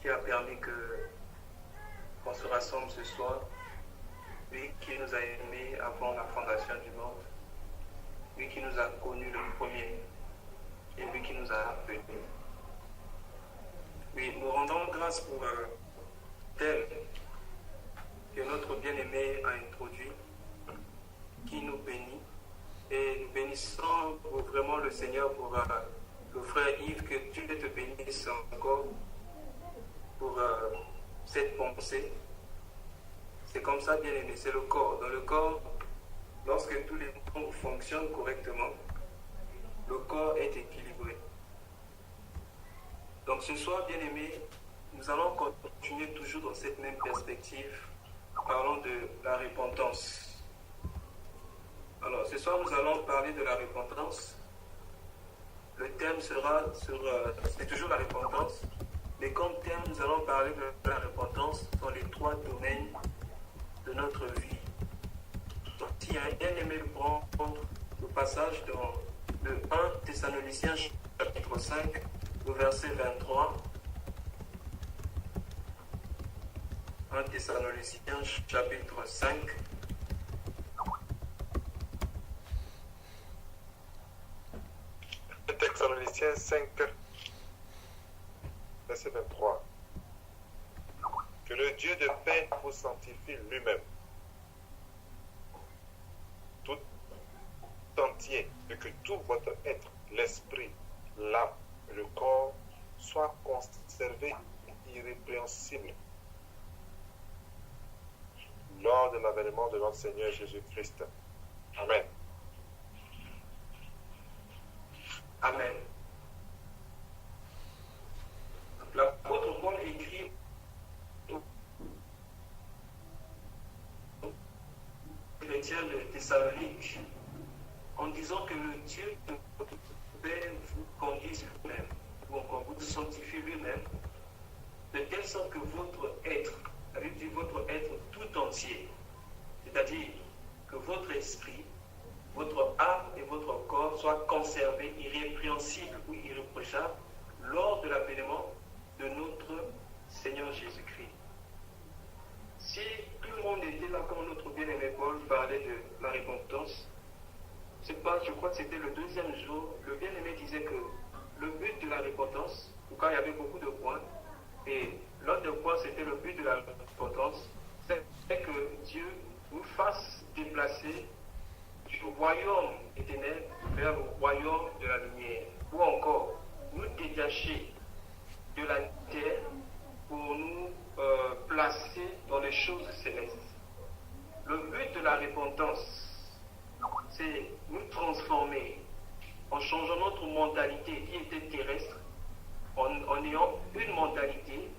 qui a permis qu'on se rassemble ce soir, lui qui nous a aimés avant la fondation du monde, lui qui nous a connus le premier, et lui qui nous a appelés. Oui, nous rendons grâce pour un thème que notre bien-aimé a introduit, qui nous bénit, et nous bénissons vraiment le Seigneur pour le frère Yves, que Dieu te bénisse encore pour cette pensée. C'est comme ça, bien-aimé, c'est le corps. Dans le corps, lorsque tous les membres fonctionnent correctement, le corps est équilibré. Donc ce soir, bien-aimé, nous allons continuer toujours dans cette même perspective, parlant de la repentance. Alors ce soir, nous allons parler de la repentance. Le thème sera c'est toujours la repentance, mais comme thème, nous allons parler de la repentance dans les 3 domaines de notre vie. Donc, si un bien-aimé prend le passage dans le 1 Thessaloniciens chapitre 5, le verset 23. 1 Thessaloniciens chapitre 5. Thessaloniciens 5, verset 23. Que le Dieu de paix vous sanctifie lui-même, tout entier, et que tout votre être, l'esprit, l'âme et le corps soient conservés irrépréhensibles lors de l'avènement de notre Seigneur Jésus-Christ. Amen. Amen. L'apôtre Paul écrit aux chrétiens de Thessalonique en disant que le Dieu de paix vous conduise lui-même, ou encore vous sanctifie lui-même, de telle sorte que votre être, avec votre être tout entier, c'est-à-dire que votre esprit, votre âme et votre corps soient conservés irrépréhensibles ou irréprochables lors de l'avènement de notre Seigneur Jésus-Christ. Si tout le monde était là quand notre bien-aimé Paul parlait de la repentance, je crois que c'était le 2e jour, le bien-aimé disait que le but de la repentance, en tout cas il y avait beaucoup de points, et l'un des points c'était le but de la repentance, c'est que Dieu nous fasse déplacer du royaume des ténèbres vers le royaume de la lumière, ou encore nous détacher de la terre pour nous placer dans les choses célestes. Le but de la repentance, c'est nous transformer en changeant notre mentalité qui était terrestre, en ayant une mentalité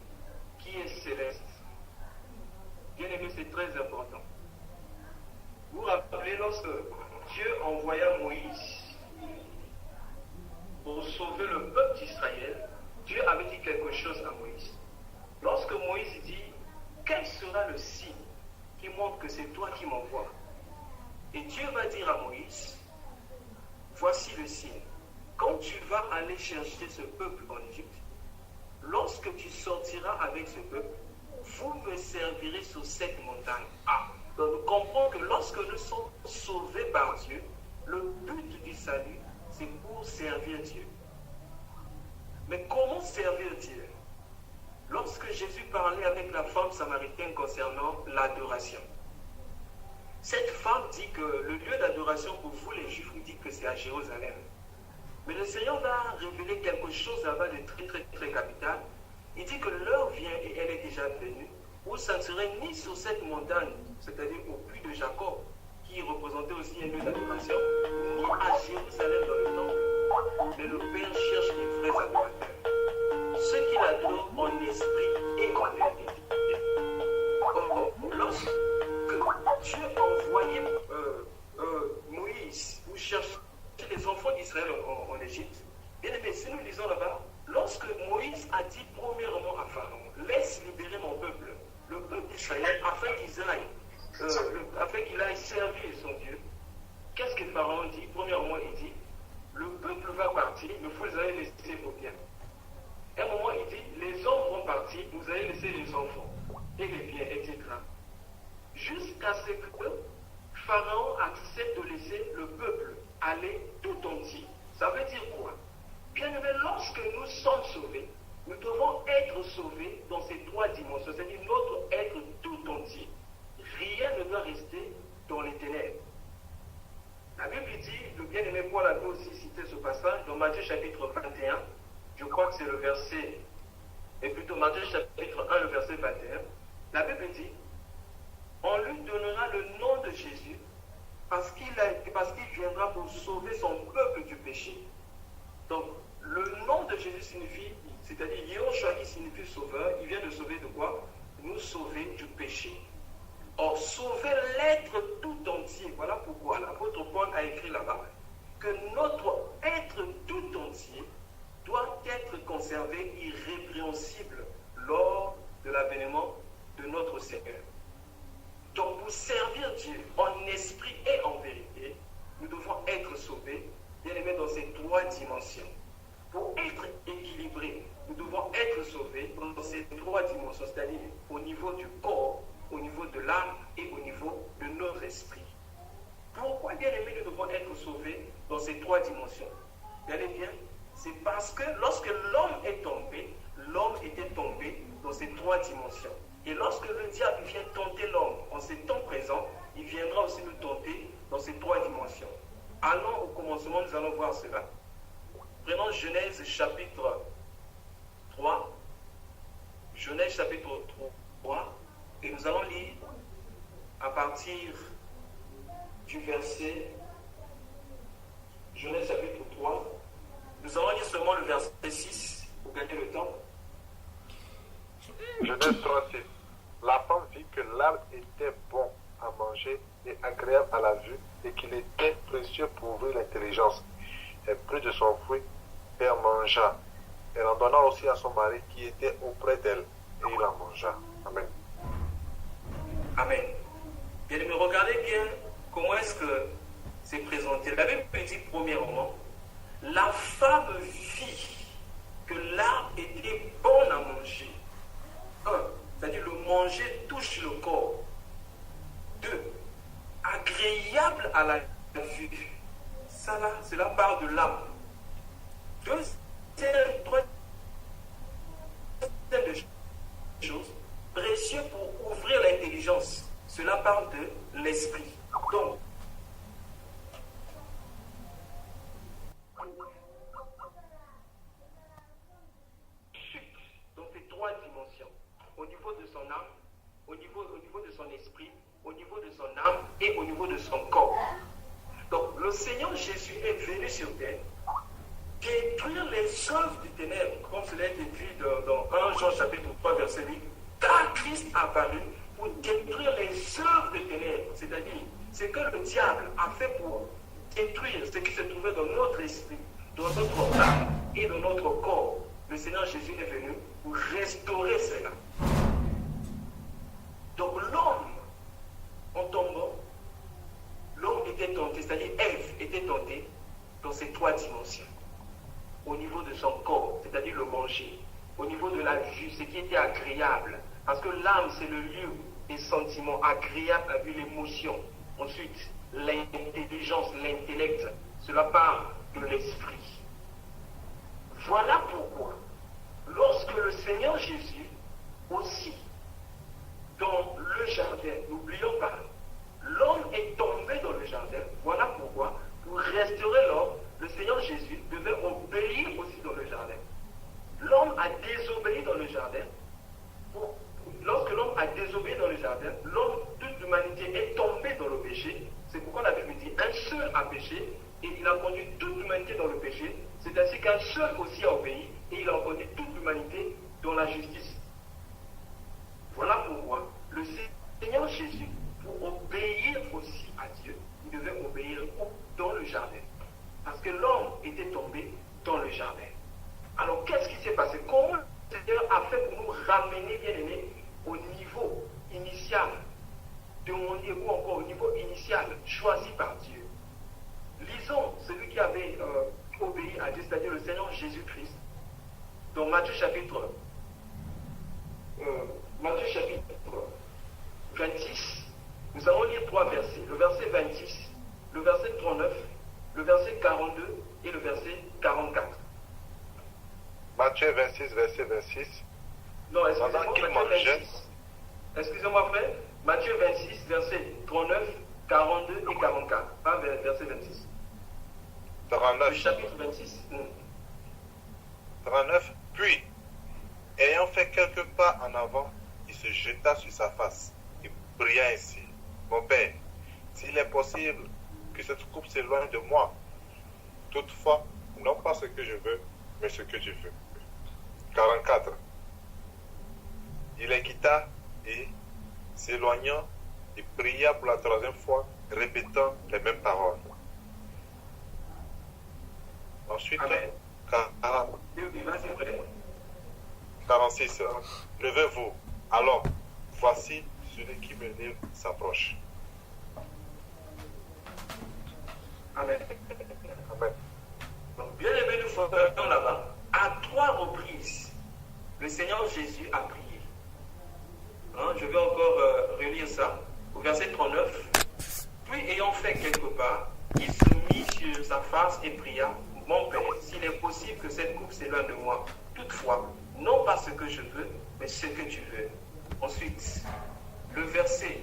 qui est céleste. Bien aimé, c'est très important. Vous vous rappelez lorsque Dieu envoya Moïse pour sauver le peuple d'Israël, Dieu avait dit quelque chose à Moïse. Lorsque Moïse dit, quel sera le signe qui montre que c'est toi qui m'envoies? Et Dieu va dire à Moïse, voici le signe. Quand tu vas aller chercher ce peuple en Égypte, lorsque tu sortiras avec ce peuple, vous me servirez sur cette montagne. Donc nous comprenons que lorsque nous sommes sauvés par Dieu, le but du salut, c'est pour servir Dieu. Mais comment servir Dieu? Lorsque Jésus parlait avec la femme samaritaine concernant l'adoration, cette femme dit que le lieu d'adoration pour vous les Juifs, vous dit que c'est à Jérusalem. Mais le Seigneur va révéler quelque chose là-bas de très très très capital. Il dit que l'heure vient, et elle est déjà venue, où ça ne serait ni sur cette montagne, c'est-à-dire au puits de Jacob, qui représentait aussi un lieu d'adoration, ni à Jérusalem dans le temple. Mais le Père cherche les vrais adorateurs, ceux qui l'adorent en esprit et en vérité. Or, lorsque Dieu envoyait Moïse pour chercher les enfants d'Israël en Égypte, bien aimé, si nous lisons là-bas, lorsque Moïse a dit premièrement à Pharaon, laisse libérer mon peuple, le peuple d'Israël, afin qu'il aille servir son Dieu, qu'est-ce que Pharaon dit? Premièrement, il dit, le peuple va partir, il faut les aller laisser au bien. À un moment, il dit, les hommes vont partir, nous laisser les enfants et les biens, etc. Jusqu'à ce que Pharaon accepte de laisser le peuple aller tout entier. Ça veut dire quoi? Bien aimé, lorsque nous sommes sauvés, nous devons être sauvés dans ces trois dimensions, c'est-à-dire notre être tout entier. Rien ne doit rester dans les ténèbres. La Bible dit, le bien-aimé Paul avait aussi cité ce passage dans Matthieu chapitre 21, je crois que c'est le verset, et plutôt Matthieu chapitre 1, le verset 21, la Bible dit, on lui donnera le nom de Jésus parce qu'il viendra pour sauver son peuple du péché. Donc, le nom de Jésus signifie, c'est-à-dire Yehoshua qui signifie sauveur, il vient de sauver de quoi? Nous sauver du péché. Or, sauver l'être tout entier, voilà pourquoi l'apôtre Paul a écrit là-bas que notre être tout entier doit être conservé irrépréhensible lors de l'avènement de notre Seigneur. Donc, pour servir Dieu en esprit et en vérité, nous devons être sauvés, bien aimés, dans ces trois dimensions. Pour être équilibrés, nous devons être sauvés dans ces trois dimensions, c'est-à-dire au niveau du corps, au niveau de l'âme et au niveau de notre esprit. Pourquoi, bien aimés, nous devons être sauvés dans ces trois dimensions? Regardez bien, c'est parce que lorsque l'homme est tombé, l'homme était tombé dans ces trois dimensions. Et lorsque le diable vient tenter l'homme en ces temps présents, il viendra aussi nous tenter dans ces trois dimensions. Allons au commencement, nous allons voir cela. Prenons Genèse chapitre 3. Genèse chapitre 3. Et nous allons lire à partir du verset Genèse chapitre 3. Nous allons lire seulement le verset 6 pour gagner le temps. Genèse 3, 6. La femme vit que l'arbre était bon à manger et agréable à la vue et qu'il était précieux pour ouvrir l'intelligence. Elle prit de son fruit et en mangea. Elle en donna aussi à son mari qui était auprès d'elle et il en mangea. Amen. Amen. Bien aimé, regardez bien comment est-ce que c'est présenté. La Bible dit premièrement, la femme vit que l'arbre était bon à manger. C'est-à-dire le manger touche le corps. 2, agréable à la vue. Ça là, cela parle de l'âme. Troisième chose, précieux pour ouvrir l'intelligence. Cela parle de l'esprit. Donc, dans ces trois dimensions, au niveau de son âme, au niveau de son esprit, au niveau de son âme et au niveau de son corps. Donc, le Seigneur Jésus est venu sur terre détruire les œuvres du ténèbre, comme cela a été dit dans 1 Jean chapitre 3, verset 8, car Christ apparu pour détruire les œuvres des ténèbres, c'est-à-dire ce que le diable a fait pour détruire ce qui se trouvait dans notre esprit, dans notre âme et dans notre corps. Le Seigneur Jésus est venu pour restaurer cela. Donc l'homme, en tombant, l'homme était tenté, c'est-à-dire Ève était tentée dans ces trois dimensions. Au niveau de son corps, c'est-à-dire le manger, au niveau de la vue, ce qui était agréable, parce que l'âme c'est le lieu des sentiments agréables à vue, l'émotion. Ensuite, l'intelligence, l'intellect, cela parle de l'esprit. Voilà pourquoi, lorsque le Seigneur Jésus, aussi, dans le jardin, n'oublions pas, l'homme est tombé dans le jardin, voilà pourquoi, pour restaurer l'homme, le Seigneur Jésus devait obéir aussi dans le jardin. L'homme a désobéi dans le jardin. Lorsque l'homme a désobéi dans le jardin, l'homme, toute l'humanité est tombée dans le péché. C'est pourquoi la Bible dit un seul a péché et il a conduit toute l'humanité dans le péché. C'est ainsi qu'un seul aussi a obéi et il a conduit toute l'humanité dans la justice. Voilà pourquoi le Seigneur Jésus, pour obéir aussi à Dieu, il devait obéir dans le jardin. Parce que l'homme était tombé dans le jardin. Alors qu'est-ce qui s'est passé? Comment le Seigneur a fait pour nous ramener, bien aimés, au niveau initial demandé ou encore au niveau initial choisi par Dieu? Lisons celui qui avait obéi à Dieu, c'est-à-dire le Seigneur Jésus-Christ, dans Matthieu chapitre Matthieu 26, verset 26. Non, Pendant qu'il excusez-moi, Matthieu mangeait, 26. Excusez-moi, frère. Matthieu 26, verset 39, 42 et 44. Pas verset 26. Le 39. chapitre 26. 39. Puis, ayant fait quelques pas en avant, il se jeta sur sa face et pria ainsi. Mon Père, s'il est possible que cette coupe s'éloigne de moi, toutefois, non pas ce que je veux, mais ce que tu veux. 44. Il les quitta et, s'éloignant, il pria pour la troisième fois, répétant les mêmes paroles. Ensuite, Amen. 46. Levez-vous. Alors, voici celui qui me livre s'approche. Amen. Amen. Donc, bien aimé, nous voyons là-bas, à 3 reprises, le Seigneur Jésus a prié. Hein, je vais encore relire ça au verset 39. Puis, ayant fait quelque part, il se mit sur sa face et pria, mon Père, s'il est possible que cette coupe s'éloigne de moi, toutefois, non pas ce que je veux, mais ce que tu veux. Ensuite, le verset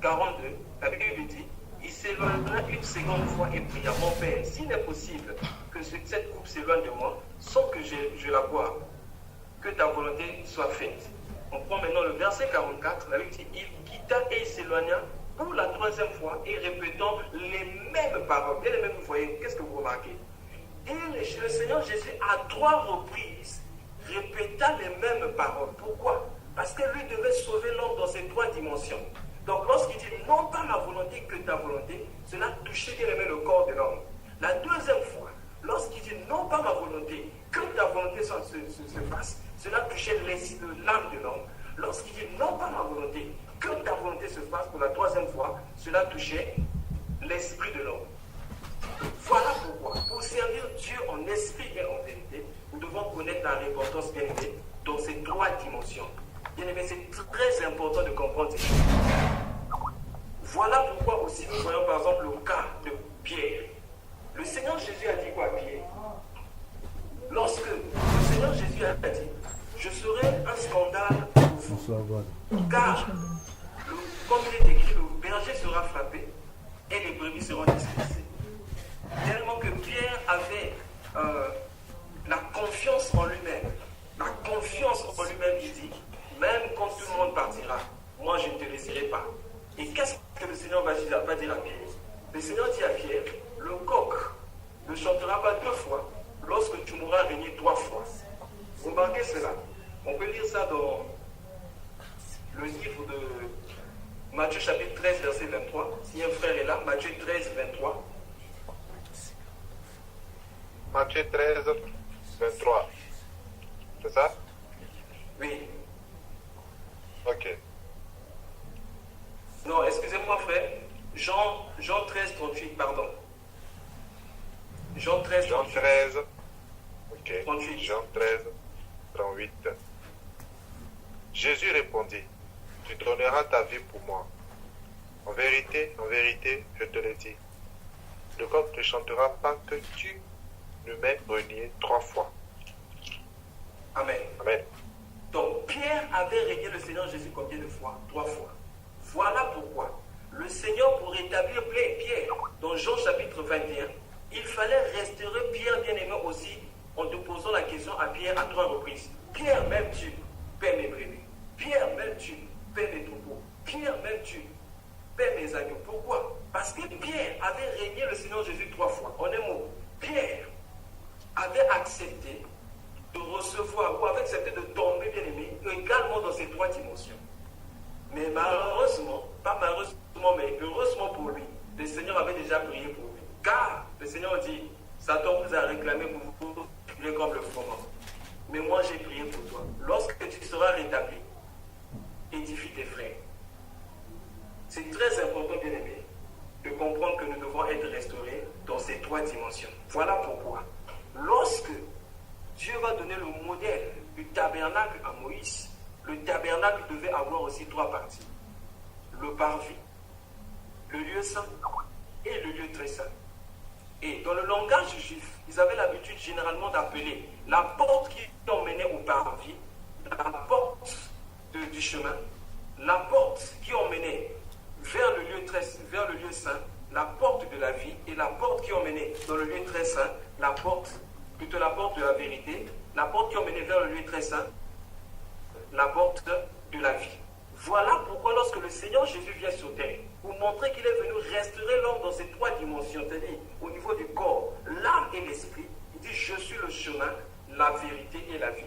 42, la Bible dit, il s'éloigna une seconde fois et pria, mon Père, s'il est possible que cette coupe s'éloigne de moi, sans que je la boive, que ta volonté soit faite. On prend maintenant le verset 44, la Bible dit, il quitta et il s'éloigna pour la troisième fois et répétant les mêmes paroles. Et les mêmes, vous voyez, qu'est-ce que vous remarquez? Et le Seigneur Jésus, à 3 reprises, répéta les mêmes paroles. Pourquoi? Parce que lui devait sauver l'homme dans ces 3 dimensions. Donc lorsqu'il dit non pas ma volonté que ta volonté, cela touchait bien aimé le corps de l'homme. La deuxième fois, lorsqu'il dit non pas ma volonté, que ta volonté se fasse, cela touchait l'âme de l'homme. Lorsqu'il dit non pas ma volonté, que ta volonté se fasse pour la troisième fois, cela touchait l'esprit de l'homme. Voilà pourquoi, pour servir Dieu en esprit et en vérité, nous devons connaître la repentance bien aimée dans ces 3 dimensions. Bien aimé, c'est très important de comprendre ces choses. Voilà pourquoi aussi nous voyons par exemple le cas de Pierre. Le Seigneur Jésus a dit quoi à Pierre? Lorsque le Seigneur Jésus a dit, je serai un scandale pour vous, car comme il est écrit, le berger sera frappé et les brebis seront dispersées. Tellement que Pierre avait la confiance en lui-même. La confiance en lui-même, il dit, même quand tout le monde partira, moi je ne te laisserai pas. Et qu'est-ce que le Seigneur va dire à Pierre? Le Seigneur dit à Pierre, le coq ne chantera pas 2 fois lorsque tu m'auras régné 3 fois. Remarquez cela. On peut lire ça dans le livre de Matthieu chapitre 13, verset 23. Si un frère est là, Matthieu 13, 23. Matthieu 13, 23. C'est ça? Oui. Ok. Non, excusez-moi, frère. Jean 13, 38, pardon. Jean 13, 38. Jean 13. Ok. 38. Jean 13, 38. Jésus répondit, tu donneras ta vie pour moi. En vérité, je te le dis. Le coq ne chantera pas que tu ne m'aies renié 3 fois. Amen. Amen. Donc, Pierre avait régné le Seigneur Jésus combien de fois? 3 fois. Voilà pourquoi le Seigneur, pour rétablir Pierre, dans Jean chapitre 21, il fallait restaurer Pierre bien-aimé aussi, en te posant la question à Pierre à 3 reprises. Pierre, m'aimes-tu? Paie mes brebis. Pierre, m'aimes-tu? Paie mes troupeaux. Pierre, m'aimes-tu? Paie mes agneaux. Pourquoi? Parce que Pierre avait régné le Seigneur Jésus 3 fois. En un mot, Pierre avait accepté de recevoir ou avait accepté de tomber bien aimé également dans ces 3 dimensions. Mais malheureusement, pas malheureusement, mais heureusement pour lui, le Seigneur avait déjà prié pour lui. Car le Seigneur dit, Satan vous a réclamé pour vous tuer comme le froment. Mais moi j'ai prié pour toi. Lorsque tu seras rétabli, édifie tes frères. C'est très important, bien aimé, de comprendre que nous devons être restaurés dans ces 3 dimensions. Voilà pourquoi, lorsque Dieu va donner le modèle du tabernacle à Moïse, le tabernacle devait avoir aussi 3 parties. Le parvis, le lieu saint et le lieu très saint. Et dans le langage juif, ils avaient l'habitude généralement d'appeler la porte qui emmenait au parvis, la porte du chemin, la porte qui emmenait vers le lieu saint, la porte de la vie, et la porte qui emmenait dans le lieu très saint, la porte de la vérité, la porte qui emmenait vers le lieu très saint, la porte de la vie. Voilà pourquoi lorsque le Seigneur Jésus vient sur terre, pour montrer qu'il est venu restaurer l'homme dans ces trois dimensions, c'est-à-dire au niveau du corps, l'âme et l'esprit, il dit « Je suis le chemin, la vérité et la vie ».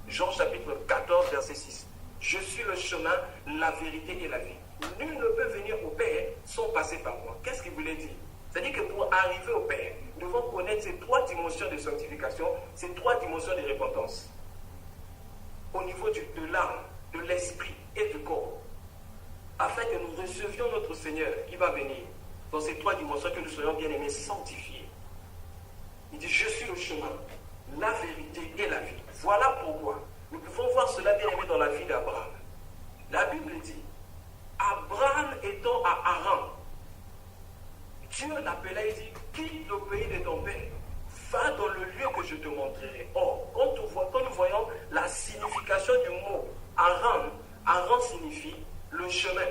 Jean chapitre 14, verset 6. « Je suis le chemin, la vérité et la vie. Nul ne peut venir au Père sans passer par moi. » Qu'est-ce qu'il voulait dire? C'est-à-dire que pour arriver au Père, nous devons connaître ces trois dimensions de sanctification, ces trois dimensions de repentance. Au niveau de l'âme, de l'esprit et du corps, afin que nous recevions notre Seigneur qui va venir dans ces trois dimensions, que nous soyons bien aimés, sanctifiés. Il dit, je suis le chemin, la vérité et la vie. Voilà pourquoi nous pouvons voir cela bien aimé dans la vie d'Abraham. La Bible dit, Abraham étant à Haran, Dieu l'appela et dit, quitte le pays de ton père, va dans le lieu que je te montrerai. Or, quand nous voyons la signification du mot Haran, Haran signifie le chemin.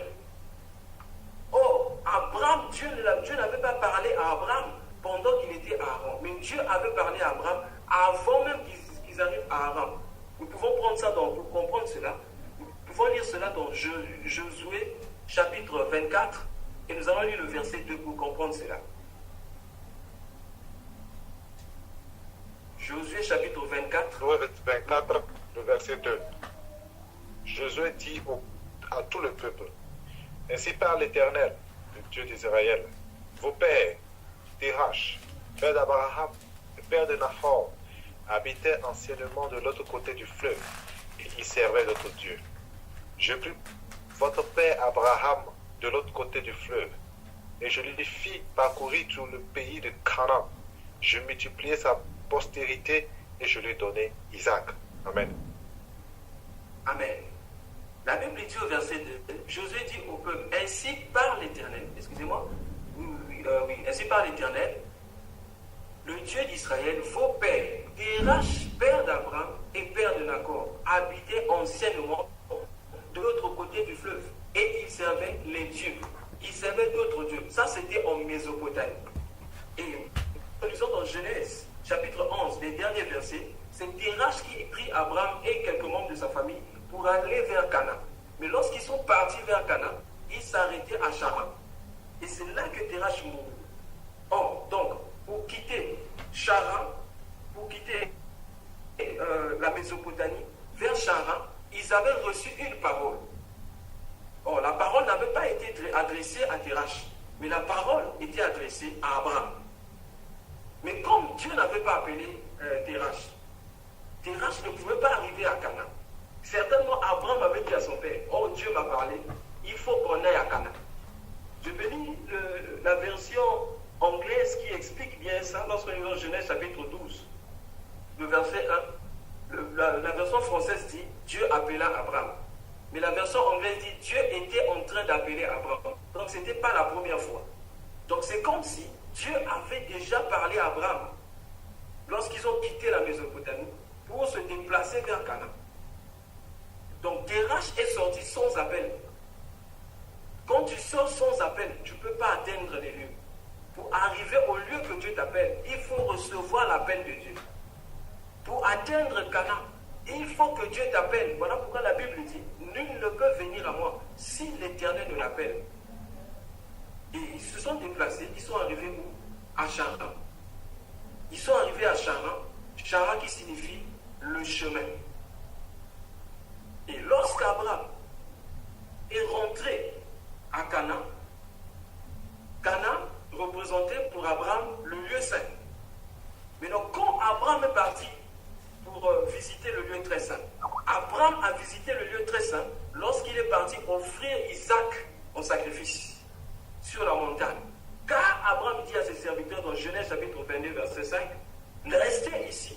Or, Abraham, Dieu n'avait pas parlé à Abraham pendant qu'il était à Haran, mais Dieu avait parlé à Abraham avant même qu'ils arrivent à Haran. Nous pouvons prendre ça pour comprendre cela. Nous pouvons lire cela dans Josué chapitre 24 et nous allons lire le verset 2 pour comprendre cela. Josué chapitre 24. 24, le verset 2. Josué dit à tout le peuple, ainsi parle l'Éternel, le Dieu d'Israël, vos pères, Terach, père d'Abraham et père de Nahor, habitaient anciennement de l'autre côté du fleuve et y servaient d'autres dieux. Je pris votre père Abraham de l'autre côté du fleuve et je lui fis parcourir tout le pays de Canaan. Je multipliai sa postérité et je lui donnai Isaac. Amen. Amen. La Bible dit au verset 2, Josué dit au peuple, ainsi parle l'Éternel, excusez-moi, ainsi parle l'Éternel, le Dieu d'Israël, vos pères, Terach, père d'Abraham et père de Nahor, habitaient anciennement de l'autre côté du fleuve et ils servaient les dieux. Ils servaient d'autres dieux. Ça, c'était en Mésopotamie. Et nous lisons dans Genèse, chapitre 11, les derniers versets, c'est Terach qui prit Abraham et quelques membres de sa famille pour aller vers Canaan. Mais lorsqu'ils sont partis vers Canaan, ils s'arrêtaient à Charan. Et c'est là que Terach mourut. Or, donc, pour quitter Charan, pour quitter la Mésopotamie, vers Charan, ils avaient reçu une parole. Or, la parole n'avait pas été adressée à Terach, mais la parole était adressée à Abraham. Mais comme Dieu n'avait pas appelé Terach, Terach ne pouvait pas arriver à Canaan. Certainement, Abraham avait dit à son père, oh Dieu m'a parlé, il faut qu'on aille à Canaan. Je vais lire la version anglaise qui explique bien ça lorsqu'on est dans Genèse chapitre 12, le verset 1. La version française dit, Dieu appela Abraham. Mais la version anglaise dit, Dieu était en train d'appeler Abraham. Donc ce n'était pas la première fois. Donc c'est comme si Dieu avait déjà parlé à Abraham lorsqu'ils ont quitté la Mésopotamie pour se déplacer vers Canaan. Donc Terach est sorti sans appel. Quand tu sors sans appel, tu ne peux pas atteindre les lieux. Pour arriver au lieu que Dieu t'appelle, il faut recevoir l'appel de Dieu. Pour atteindre Canaan, il faut que Dieu t'appelle. Voilà pourquoi la Bible dit, nul ne peut venir à moi si l'Éternel ne l'appelle. Et ils se sont déplacés, ils sont arrivés où? À Charan. Ils sont arrivés à Charan, Charan qui signifie le chemin. Et lorsqu'Abraham est rentré à Canaan, Canaan représentait pour Abraham le lieu saint. Mais donc quand Abraham est parti pour visiter le lieu très saint, Abraham a visité le lieu très saint lorsqu'il est parti offrir Isaac en sacrifice sur la montagne. Car Abraham dit à ses serviteurs dans Genèse chapitre 22 verset 5, restez ici,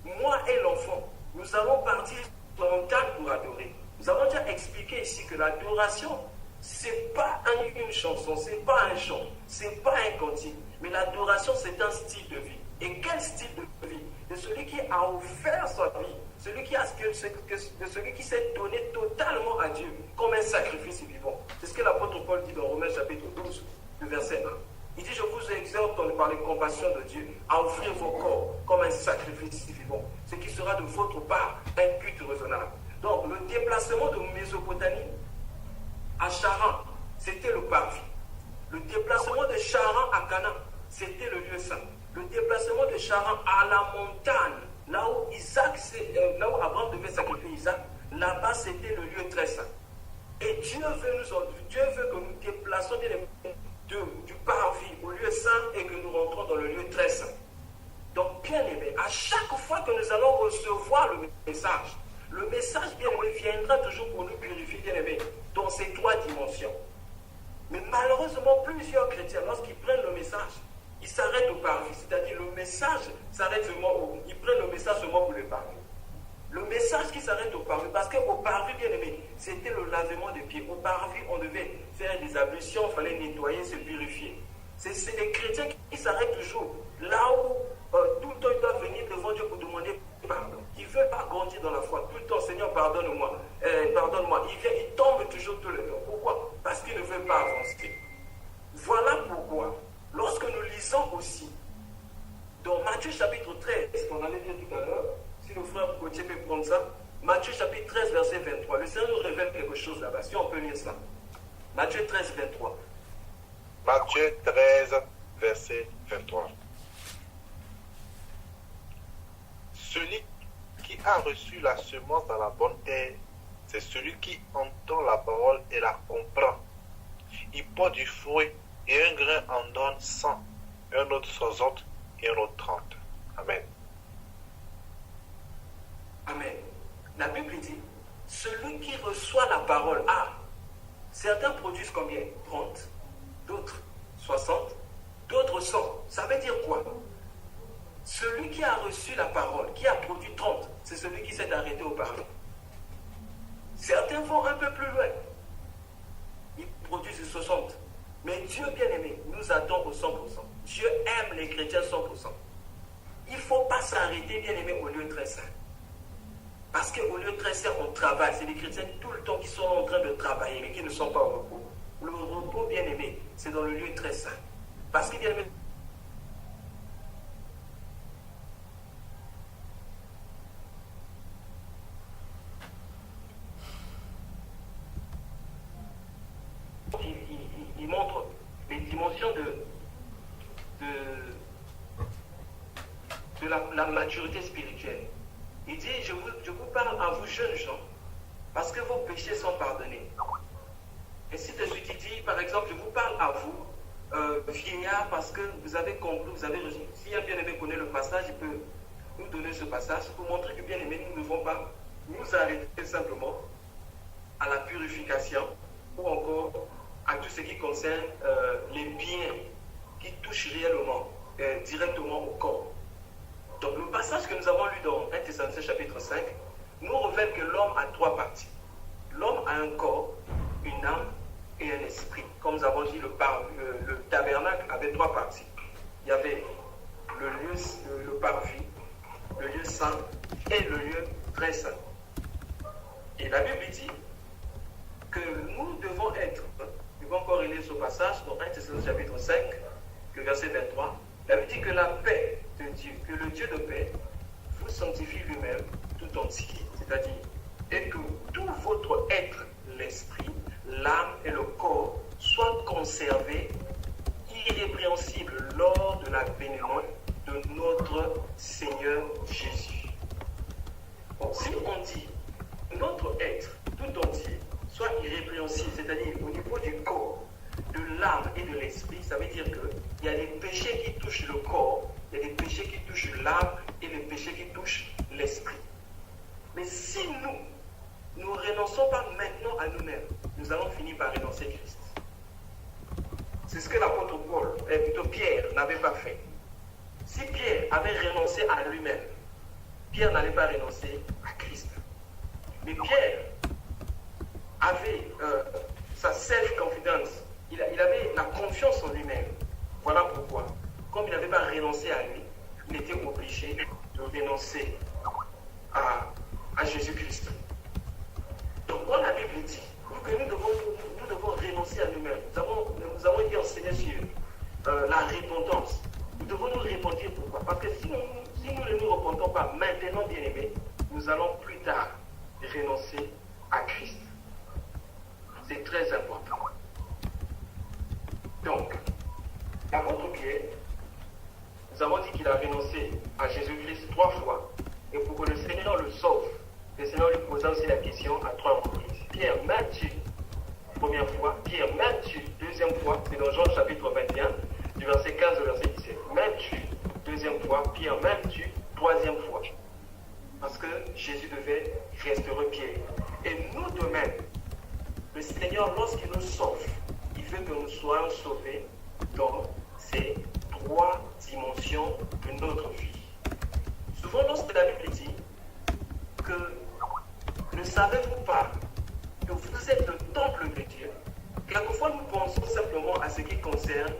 moi et l'enfant, nous allons partir sur la montagne pour adorer. Nous avons déjà expliqué ici que l'adoration, c'est pas une chanson, c'est pas un chant, c'est pas un cantique, mais l'adoration c'est un style de vie. Et quel style de vie? De celui qui a offert sa vie, de celui qui s'est donné totalement à Dieu comme un sacrifice vivant. C'est ce que l'apôtre Paul dit dans Romains chapitre 12, le verset 1. Il dit, je vous exhorte par les compassions de Dieu à offrir vos corps comme un sacrifice vivant, ce qui sera de votre part un culte raisonnable. Donc le déplacement de Mésopotamie à Charan, c'était le parvis. Le déplacement de Charan à Canaan, c'était le lieu saint. Le déplacement de Charan à la montagne, là où Abraham devait sacrifier Isaac, là-bas c'était le lieu très saint. Et Dieu veut que nous déplaçons du parvis au lieu saint et que nous rentrons dans le lieu très saint. Donc bien aimé, à chaque fois que nous allons recevoir le message bien aimé viendra toujours pour nous purifier, bien aimé, dans ces trois dimensions. Mais malheureusement, plusieurs chrétiens, lorsqu'ils prennent le message, ils s'arrêtent au parvis, c'est-à-dire le message s'arrête seulement ils prennent le message seulement pour le parvis. Le message qui s'arrête au parvis, parce qu'au parvis, bien aimé, c'était le lavement des pieds. Au parvis, on devait faire des ablutions, il fallait nettoyer, se purifier. C'est les chrétiens qui s'arrêtent toujours là où tout le temps ils doivent venir devant Dieu pour demander pardon. Ils ne veulent pas grandir dans la foi. Tout le temps, Seigneur, pardonne-moi, pardonne-moi. Ils tombent toujours tout le temps. Pourquoi? Parce qu'ils ne veulent pas avancer. Voilà pourquoi, lorsque nous lisons aussi dans Matthieu chapitre 13, qu'on allait dire tout à l'heure, si le frère Gauthier peut prendre ça, Matthieu chapitre 13, verset 23. Le Seigneur nous révèle quelque chose là-bas, si on peut lire ça. Matthieu 13, 23. Matthieu 13, verset 23. Celui qui a reçu la semence dans la bonne terre, c'est celui qui entend la parole et la comprend. Il porte du fruit et un grain en donne 100, un autre 60 et un autre 30. Amen. Amen. La Bible dit, celui qui reçoit la parole, certains produisent combien? 30, d'autres 60, d'autres 100. Ça veut dire quoi? Celui qui a reçu la parole, qui a produit 30, c'est celui qui s'est arrêté au parler. Certains vont un peu plus loin. Ils produisent 60. Mais Dieu bien-aimé nous attend au 100%. Dieu aime les chrétiens 100%. Il ne faut pas s'arrêter bien-aimé au lieu très saint. Parce qu'au lieu très saint, on travaille. C'est les chrétiens tout le temps qui sont en train de travailler, mais qui ne sont pas au repos. Le repos bien-aimé, c'est dans le lieu très saint. Parce que bien-aimé, il montre les dimensions de la maturité spirituelle. Il dit, je vous parle à vous jeunes gens, parce que vos péchés sont pardonnés. Et si tu dis, par exemple, je vous parle à vous, vieillard, parce que vous avez compris, vous avez reçu. Si un bien-aimé connaît le passage, il peut nous donner ce passage pour montrer que bien-aimé, nous ne devons pas nous arrêter simplement à la purification ou encore à tout ce qui concerne les biens qui touchent réellement, directement au corps. Donc le passage que nous avons lu dans 1 Thessaloniciens chapitre 5 nous révèle que l'homme a trois parties. L'homme a un corps, une âme et un esprit. Comme nous avons dit, le tabernacle avait trois parties. Il y avait le parvis, le lieu saint et le lieu très saint. Et la Bible dit que nous devons être, nous devons encore lire ce passage dans 1 Thessaloniciens chapitre 5, le verset 23. La Bible dit que la paix de Dieu, que le Dieu de paix vous sanctifie lui-même tout entier, c'est-à-dire, et que tout votre être, l'esprit, l'âme et le corps soient conservés irrépréhensibles lors de la vénémone de notre Seigneur Jésus. Donc, si on dit notre être tout entier soit irrépréhensible, c'est-à-dire au niveau du corps, de l'âme et de l'esprit, ça veut dire qu'il y a des péchés qui touchent le corps, il y a des péchés qui touchent l'âme et des péchés qui touchent l'esprit. Mais si nous ne renonçons pas maintenant à nous-mêmes, nous allons finir par renoncer à Christ. C'est ce que l'apôtre plutôt Pierre n'avait pas fait. Si Pierre avait renoncé à lui-même, Pierre n'allait pas renoncer à Christ. Mais Pierre avait sa self-confidence. Il avait la confiance en lui-même. Voilà pourquoi, comme il n'avait pas renoncé à lui, il était obligé de renoncer à Jésus-Christ. Donc, quand la Bible dit que nous devons renoncer à nous-mêmes, nous avons été enseignés sur la repentance. Nous devons nous repentir. Pourquoi? Parce que si nous ne nous repentons pas maintenant, bien aimés, nous allons plus tard renoncer à Christ. C'est très important. Donc, l'apôtre Pierre, nous avons dit qu'il a renoncé à Jésus-Christ 3 fois. Et pour que le Seigneur le sauve, le Seigneur lui posa aussi la question à 3 reprises. Pierre, m'aimes-tu? Première fois. Pierre, m'aimes-tu? Deuxième fois. C'est dans Jean chapitre 21, du verset 15 au verset 17. M'aimes-tu? Deuxième fois. Pierre, m'aimes-tu? Troisième fois. Parce que Jésus devait restaurer Pierre. Et nous de même, le Seigneur, lorsqu'il nous sauve, il veut que nous soyons sauvés dans ces 3 dimensions de notre vie. Souvent, lorsque la Bible dit que ne savez-vous pas que vous êtes le temple de Dieu, quelquefois nous pensons simplement à ce qui concerne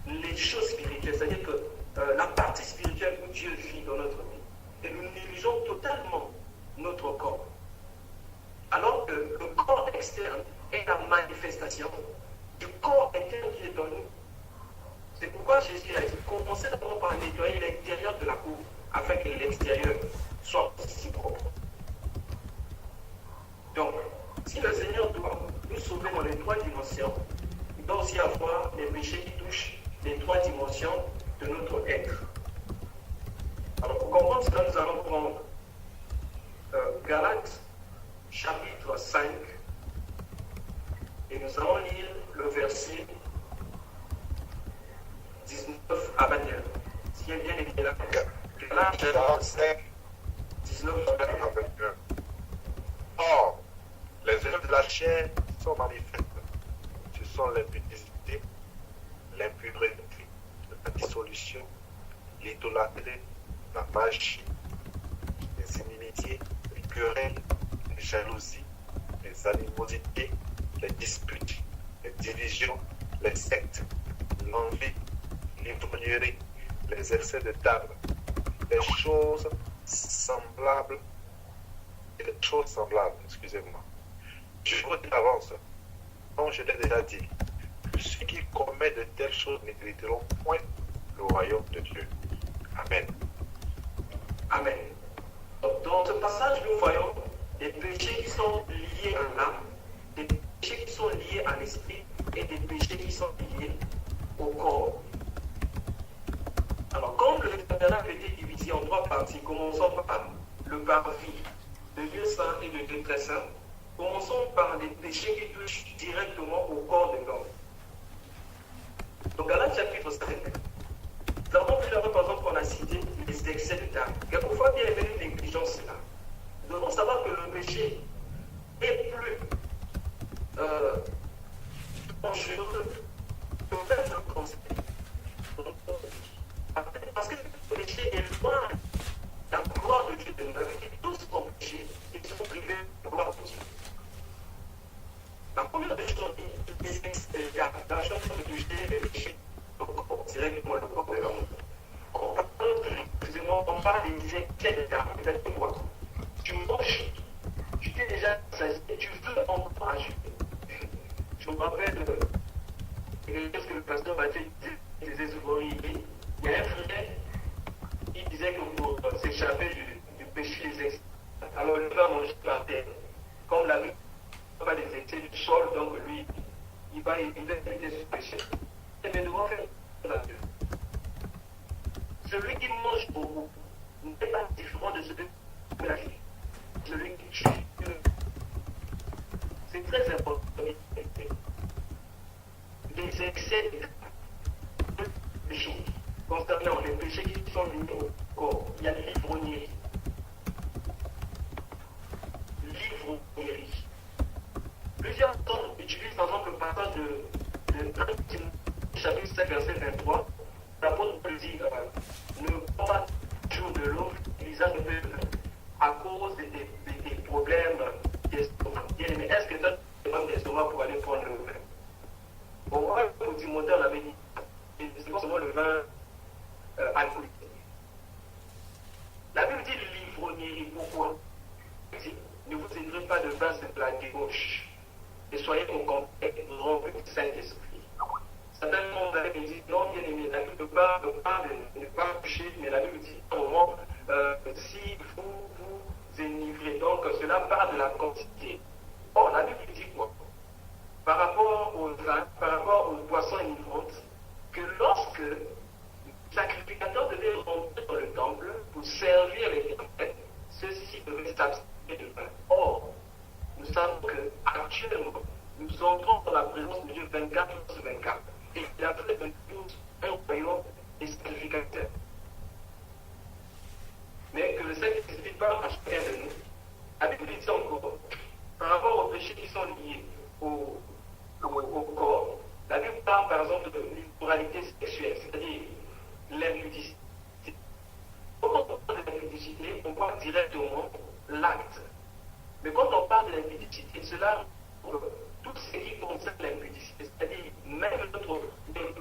les choses spirituelles, c'est-à-dire que la partie spirituelle où Dieu vit dans notre vie. Et nous négligeons totalement notre corps. Alors que le corps externe est la manifestation du corps interne qui est dans nous. C'est pourquoi Jésus a dit, commencez d'abord par nettoyer l'intérieur de la cour, afin que l'extérieur soit aussi propre. Donc, si le Seigneur doit nous sauver dans les 3 dimensions, il doit aussi avoir des péchés qui touchent les 3 dimensions de notre être. Alors, pour comprendre cela, nous allons prendre Galates, chapitre 5, et nous allons lire le verset 19 à 21. Si elle vient de là, Galates 5, 19 à 21. Or, les œuvres de la chair sont manifestes. Ce sont l'impudicité, l'impureté, la dissolution, l'idolâtrie, la magie, les inimitiés, les querelles, les jalousies, les animosités, les disputes, les divisions, les sectes, l'envie, l'ivrognerie, les excès de table, les choses semblables, excusez-moi. Je vous dis d'avance, comme je l'ai déjà dit, que ceux qui commettent de telles choses n'hériteront point le royaume de Dieu. Amen. Amen. Donc, dans ce passage, nous voyons des péchés qui sont liés à l'âme, des péchés qui sont liés à l'esprit et des péchés qui sont liés au corps. Alors, comme le tabernacle était divisé en 3 parties, commençons par le parvis de Dieu saint et de Dieu très saint, commençons par les péchés qui touchent directement au corps de l'homme. Donc, Galates chapitre 5, nous avons vu là-bas, par exemple, qu'on a cité les excès de table. Quelquefois, bien aimé, nous négligeons cela. Nous devons savoir que le péché est plus dangereux que même le cancer. Parce que le péché est loin de la gloire de Dieu de nous. Et tous ont péché et sont privés de la gloire de Dieu. La première des choses, il y a la chose de toucher le péché directement le corps de l'homme. On parle des excès de table. C'est-à-dire quoi? Tu manges, tu t'es déjà saisi, tu veux encore ajouter. Je me rappelle de ce que le pasteur Mathieu disait souvent. Il y a un frère qui disait que pour s'échapper du péché des excès, alors il va manger par terre. Comme la vie n'a pas des excès du sol, donc lui, il va éviter ce péché. Mais nous devons faire la Dieu. Celui qui mange beaucoup n'est pas différent de celui qui la vie. Celui qui tue. C'est très important. Les excès de péché concernant les péchés qui sont liés au corps. Il y a l'ivrognerie. L'ivrognerie. Plusieurs temps utilisent par exemple le passage de 1 chapitre 5 verset 23. L'apôtre dit ne prends pas toujours de l'eau, l'usage de à cause des problèmes d'estomac. Mais est-ce que tu as des problèmes d'estomac pour aller prendre le ne vous enivrez pas de vin, c'est de la débauche. Et soyez au complet, remplis du Saint-Esprit. Certainement, vous allez me dire, non, bien aimé, la Bible ne pas toucher, mais la Bible dit, au moment, si vous vous enivrez, donc cela parle de la quantité. Or, la Bible dit quoi? Par rapport au vin, par rapport aux boissons enivrantes, que lorsque le sacrificateur devait rentrer dans le temple pour servir l'Éternel, ceux-ci devaient s'abstenir de vin. Or, nous savons qu'actuellement, nous entrons dans la présence de Dieu 24 sur 24. Et il a fait de nous un royaume des sacrificateurs. Mais que le Saint-Esprit parle à chacun de nous. La Bible dit encore, par rapport aux péchés qui sont liés au corps, la Bible parle par exemple de l'immoralité sexuelle, c'est-à-dire l'impudicité. Quand on parle de l'impudicité, on parle directement l'acte. Mais quand on parle de l'impudicité, cela tout ce qui concerne l'impudicité, c'est-à-dire même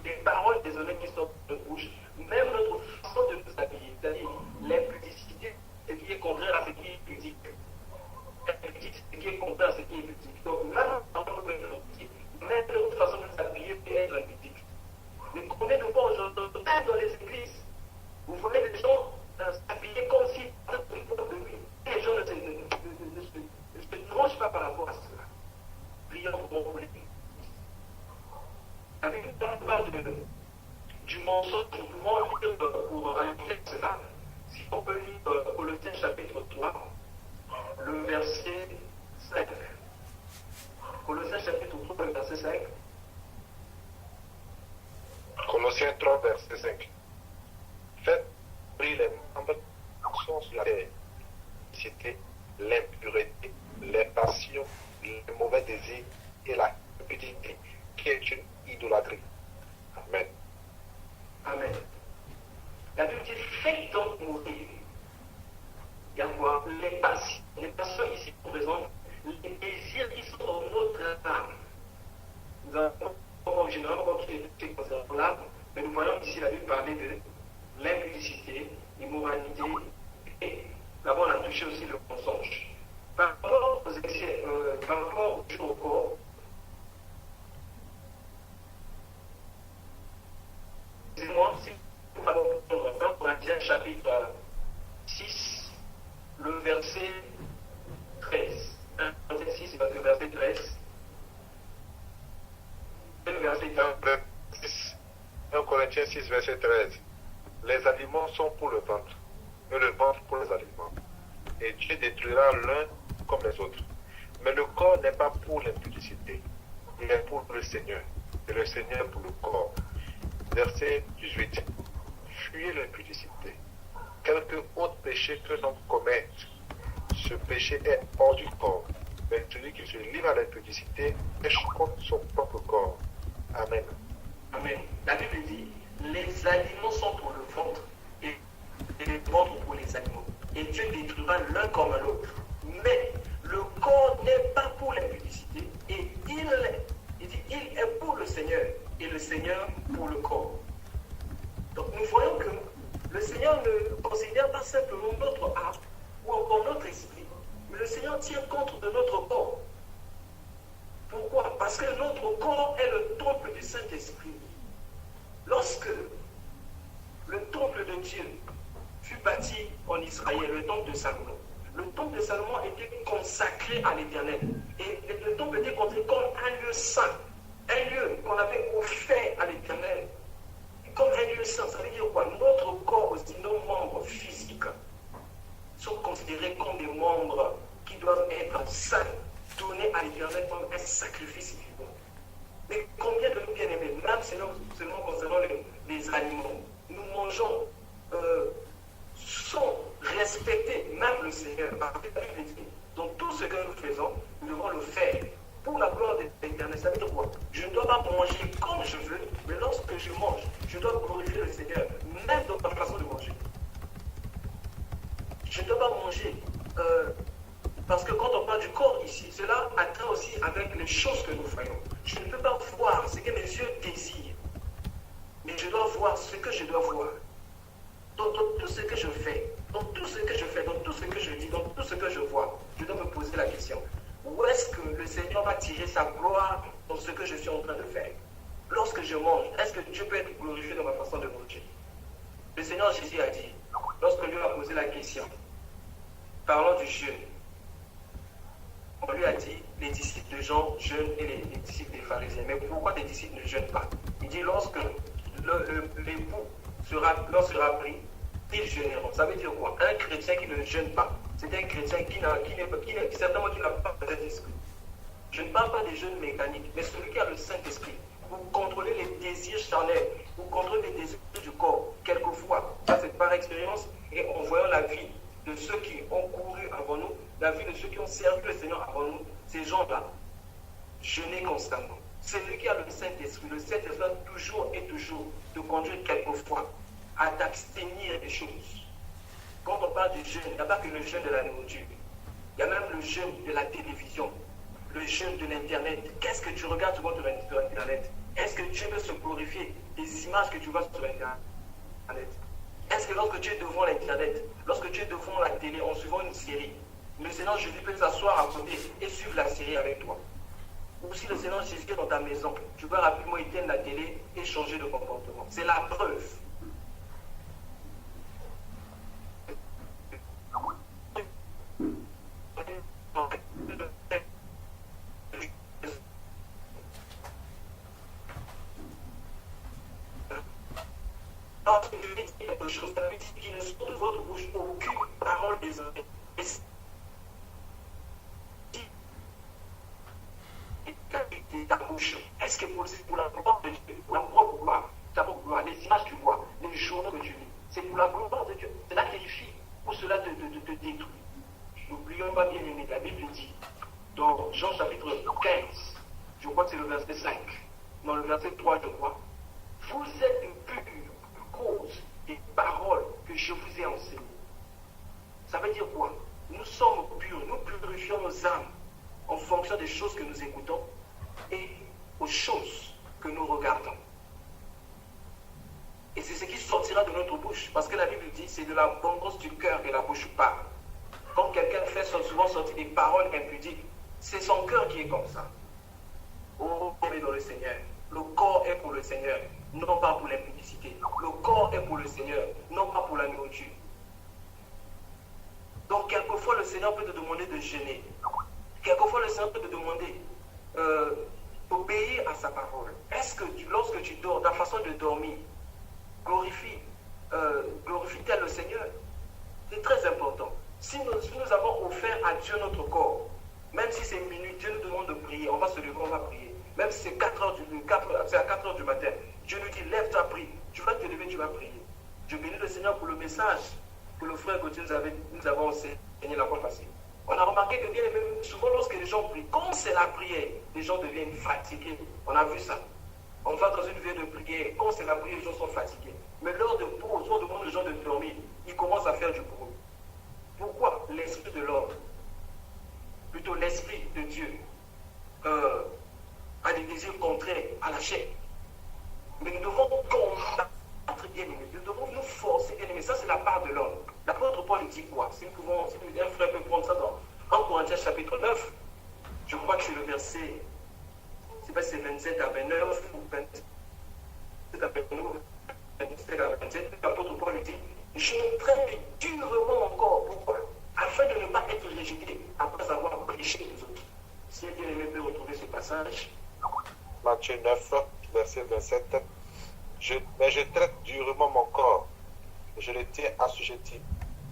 les paroles désolées qui sortent de notre bouche, même notre façon de nous habiller, c'est-à-dire l'impudicité, c'est ce qui est contraire à ce qui est pudique. L'impudicité, c'est ce qui est contraire à ce qui est pudique. Donc même notre façon de nous habiller peut être impudique. Mais combien de fois aujourd'hui, même dans les églises, vous voyez des gens s'habiller comme si les gens ne se dérangent pas par rapport à cela. Prions pour mon Dieu. Avec une parle du mensonge, nous pouvons lire pour ajouter cela. Si on peut lire Colossiens chapitre 3, le verset 5. Colossiens chapitre 3, le verset 5. Colossiens 3, verset 5. Faites briller les membres qui sont sur la terre. C'était l'impureté, les passions, les mauvais désirs et la cupidité, qui est une idolâtrie. Amen. Amen. La Bible dit, faites donc mourir. Il y a quoi? Les passions. Les passions ici représentent les désirs qui sont dans notre âme. Nous avons généralement compris les concernant l'âme, mais nous voyons ici la Bible parler de l'impudicité, l'immoralité, et là-bas on a touché aussi le mensonge. Par rapport aux excès, par rapport au jeu au corps, excusez-moi, si vous allons prendre 1 Corinthiens chapitre 6, le verset 13. 1 Corinthiens 6, le verset 13. Le verset 13. 1 Corinthiens 6, verset 13. Les aliments sont pour le ventre, et le ventre pour les aliments. Et Dieu détruira l'un comme les autres. Mais le corps n'est pas pour l'impudicité, il est pour le Seigneur, et le Seigneur pour le corps. Verset 18. Fuyez l'impudicité. Quelque autre péché que l'on commette, ce péché est hors du corps. Mais celui qui se livre à l'impudicité pêche contre son propre corps. Amen. Amen. La Bible dit, les aliments sont pour le ventre et le ventre pour les animaux. Et Dieu détruira l'un comme l'autre. Mais le corps n'est pas pour l'impudicité et il est pour le Seigneur et le Seigneur pour le corps. Donc nous voyons que le Seigneur ne considère pas simplement notre âme ou encore notre esprit, mais le Seigneur tient compte de notre corps. Pourquoi? Parce que notre corps est le temple du Saint-Esprit. Lorsque le temple de Dieu fut bâti en Israël, le temple de Salomon, le temple de Salomon était consacré à l'Éternel. Et le temple était considéré comme un lieu saint, un lieu qu'on avait offert à l'Éternel. Comme un lieu saint, ça veut dire quoi? Notre corps, aussi nos membres physiques, sont considérés comme des membres qui doivent être saints, donnés à l'Éternel comme un sacrifice vivant. Mais combien de nous bien-aimés, même seulement concernant les animaux, nous mangeons sans respecter même le Seigneur. Donc tout ce que nous faisons, nous devons le faire pour la gloire de l'Éternel. Ça veut dire quoi? Je ne dois pas manger comme je veux, mais lorsque je mange, je dois glorifier le Seigneur, même dans ma façon de manger. Je ne dois pas manger parce que quand on parle du corps ici, cela atteint aussi avec les choses que nous faisons. Je ne peux pas voir ce que mes yeux désirent, mais je dois voir ce que je dois voir. Dans tout ce que je fais, dans tout ce que je dis, dans tout ce que je vois, je dois me poser la Seigneur va tirer sa gloire dans ce que je suis en train de faire. Lorsque je mange, est-ce que Dieu peut être glorifié dans ma façon de manger? Le Seigneur Jésus a dit, lorsque lui a posé la question, parlant du jeûne, on lui a dit, les disciples de Jean jeûnent et les disciples des pharisiens. Mais pourquoi les disciples ne jeûnent pas? Il dit, lorsque l'époux sera pris, ils jeûneront. Ça veut dire quoi? Un chrétien qui ne jeûne pas, c'est un chrétien qui certainement qui n'a pas de Saint-Esprit. Je ne parle pas des jeûnes mécaniques, mais celui qui a le Saint-Esprit. Vous contrôlez les désirs charnels, vous contrôlez les désirs du corps. Quelquefois, ça c'est par expérience, et en voyant la vie de ceux qui ont couru avant nous, la vie de ceux qui ont servi le Seigneur avant nous, ces gens-là, jeûner constamment. Celui qui a le Saint-Esprit va toujours et toujours te conduire quelquefois à t'abstenir des choses. Quand on parle du jeûne, il n'y a pas que le jeûne de la nourriture. Il y a même le jeûne de la télévision, le jeûne de l'Internet. Qu'est-ce que tu regardes souvent sur Internet? Est-ce que Dieu veut se glorifier des images que tu vois sur Internet? Est-ce que lorsque tu es devant l'Internet, lorsque tu es devant la télé en suivant une série, le Seigneur Jésus peut s'asseoir à côté et suivre la série avec toi? Ou si le Seigneur Jésus est dans ta maison, tu peux rapidement éteindre la télé et changer de comportement. C'est la preuve. Lorsque je vais dire quelque chose, ça veut dire qu'il ne sort de votre bouche aucune parole des hommes. Ta bouche, est-ce que pour la gloire de Dieu, pour la propre gloire, ta propre gloire, les images que tu vois, les journaux que tu lis, c'est pour la gloire de Dieu, cela t'édifie ou cela te détruit. N'oublions pas, bien aimé, la Bible dit, dans Jean chapitre 15, je crois que c'est le verset 5, dans le verset 3, je crois, vous êtes purs à cause des paroles que je vous ai enseignées. Ça veut dire quoi? Nous sommes purs, nous purifions nos âmes en fonction des choses que nous écoutons et aux choses que nous regardons. Et c'est ce qui sortira de notre bouche, parce que la Bible dit, c'est de l'abondance du cœur que la bouche parle. Quand quelqu'un fait souvent sortir des paroles impudiques, c'est son cœur qui est comme ça. Oh, on est dans le Seigneur. Le corps est pour le Seigneur, non pas pour l'impudicité. Le corps est pour le Seigneur, non pas pour la nourriture. Donc, quelquefois, le Seigneur peut te demander de jeûner. Quelquefois, le Seigneur peut te demander d'obéir à sa parole. Est-ce que lorsque tu dors, ta façon de dormir, glorifie-t-elle le Seigneur? C'est très important. Si nous avons offert à Dieu notre corps, même si c'est minuit, Dieu nous demande de prier, on va se lever, on va prier. Même si c'est 4 heures c'est à 4 heures du matin, Dieu nous dit, lève-toi, prie. Tu vas te lever, tu vas prier. Je bénis le Seigneur pour le message que le frère Gauthier nous avons enseigné la fois passée. On a remarqué que bien même souvent lorsque les gens prient, comme c'est la prière, les gens deviennent fatigués. On a vu ça. On va dans une vie de prière, quand c'est la prière, les gens sont fatigués. Mais lors de pause, on demande aux gens de dormir, ils commencent à faire du bruit. Pourquoi l'esprit de l'homme, plutôt l'esprit de Dieu, a des désirs contraires à la chair? Mais nous devons combattre, bien aimés. Nous devons nous forcer, bien aimés. Ça, c'est la part de l'homme. L'apôtre Paul dit quoi? Si un frère peut prendre ça dans 1 Corinthiens chapitre 9, je crois que c'est le verset, je ne sais pas si c'est 27 à 29 ou 27 à 27, l'apôtre Paul dit, je traite durement mon corps. Pourquoi? Afin de ne pas être rejeté après avoir prêché les autres. Si bien aimé peut retrouver ce passage. Matthieu 9, verset 27. Mais je traite durement mon corps, et je le tiens assujetti,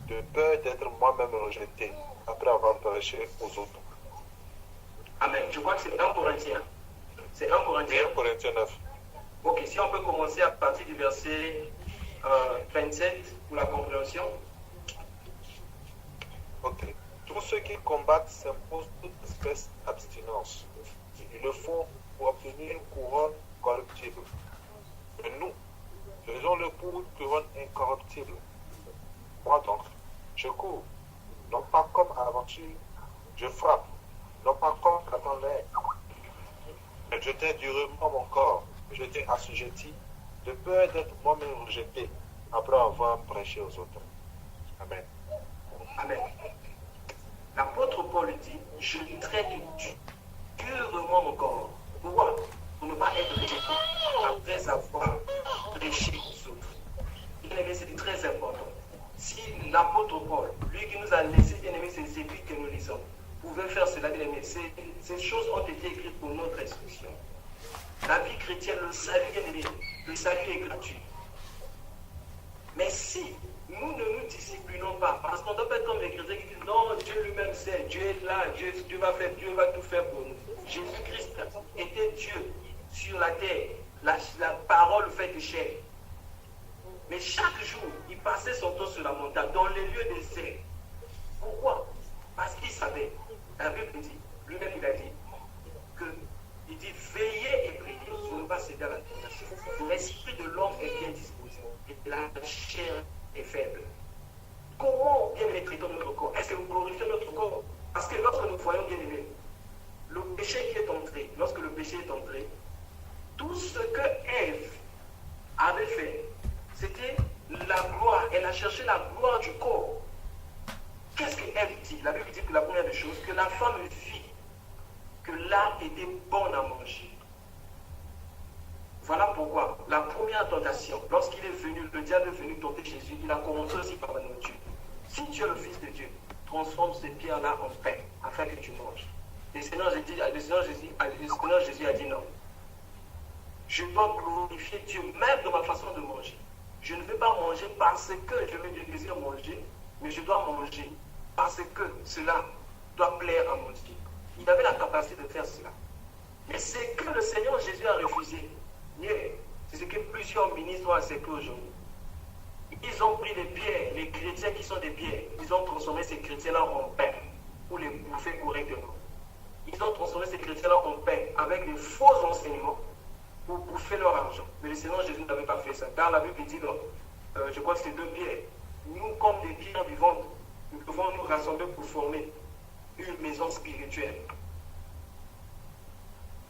de peur d'être moi-même rejeté après avoir prêché aux autres. Amen. Je crois que c'est 1 Corinthiens. C'est 1 Corinthiens. 1 Corinthiens 9. Ok, si on peut commencer à partir du verset 27 pour la compréhension. Ok. Tous ceux qui combattent s'imposent toute espèce d'abstinence. Ils le font pour obtenir une couronne corruptible. Mais nous, faisons-le pour une couronne incorruptible. Moi donc, je cours, non pas comme à l'aventure, je frappe, non pas comme à l'air. Mais je tiens durement mon corps, je tiens assujetti, de peur d'être moi-même rejeté après avoir prêché aux autres. Amen. Amen. L'apôtre Paul dit, je traite purement mon corps. Pourquoi? Pour ne pas être rejeté après avoir prêché aux autres. Bien aimé, c'est très important. Si l'apôtre Paul, lui qui nous a laissé, bien aimé, ces épîtres que nous lisons, pouvait faire cela, bien aimé, ces choses ont été écrites pour notre instruction. La vie chrétienne, le salut, bien aimé, le salut est gratuit. Mais si nous ne nous disciplinons pas, parce qu'on ne doit pas être comme les chrétiens qui disent non, Dieu lui-même sait, Dieu est là, Dieu va tout faire pour nous. Jésus-Christ était Dieu sur la terre, la parole faite chair. Mais chaque jour, il passait son temps sur la montagne, dans les lieux déserts. Pourquoi? Parce qu'il savait, la Bible dit, lui-même il a dit, il dit veillez et priez pour ne pas céder à la tentation. L'esprit de l'homme est bien disposé et la chair est faible. Comment bien traitons notre corps? Est-ce que nous glorifions notre corps? Parce que lorsque nous voyons bien aimé, le péché qui est entré, lorsque le péché est entré, tout ce que Ève avait fait, c'était la gloire. Elle a cherché la gloire du corps. Qu'est-ce que Ève dit? La Bible dit que la première des choses, que la femme vit que l'arbre était bon à manger. Voilà pourquoi la première tentation, lorsqu'il est venu, le diable est venu tenter Jésus, il a commencé aussi par la nourriture. Si tu es le Fils de Dieu, transforme ces pierres-là en pain, afin que tu manges. Le Seigneur Jésus a dit non. Je dois glorifier Dieu, même dans ma façon de manger. Je ne vais pas manger parce que je vais du plaisir à manger, mais je dois manger parce que cela doit plaire à mon Dieu. Il avait la capacité de faire cela. Mais c'est que le Seigneur Jésus a refusé. C'est ce que plusieurs ministres ont accepté aujourd'hui. Ils ont pris des pierres, les chrétiens qui sont des pierres, ils ont transformé ces chrétiens-là en pain pour les bouffer correctement. Ils ont transformé ces chrétiens-là en pain avec des faux enseignements pour bouffer leur argent. Mais le Seigneur Jésus n'avait pas fait ça. Car la Bible dit, je crois que c'est 2 pierres. Nous, comme des pierres vivantes, nous devons nous rassembler pour former une maison spirituelle.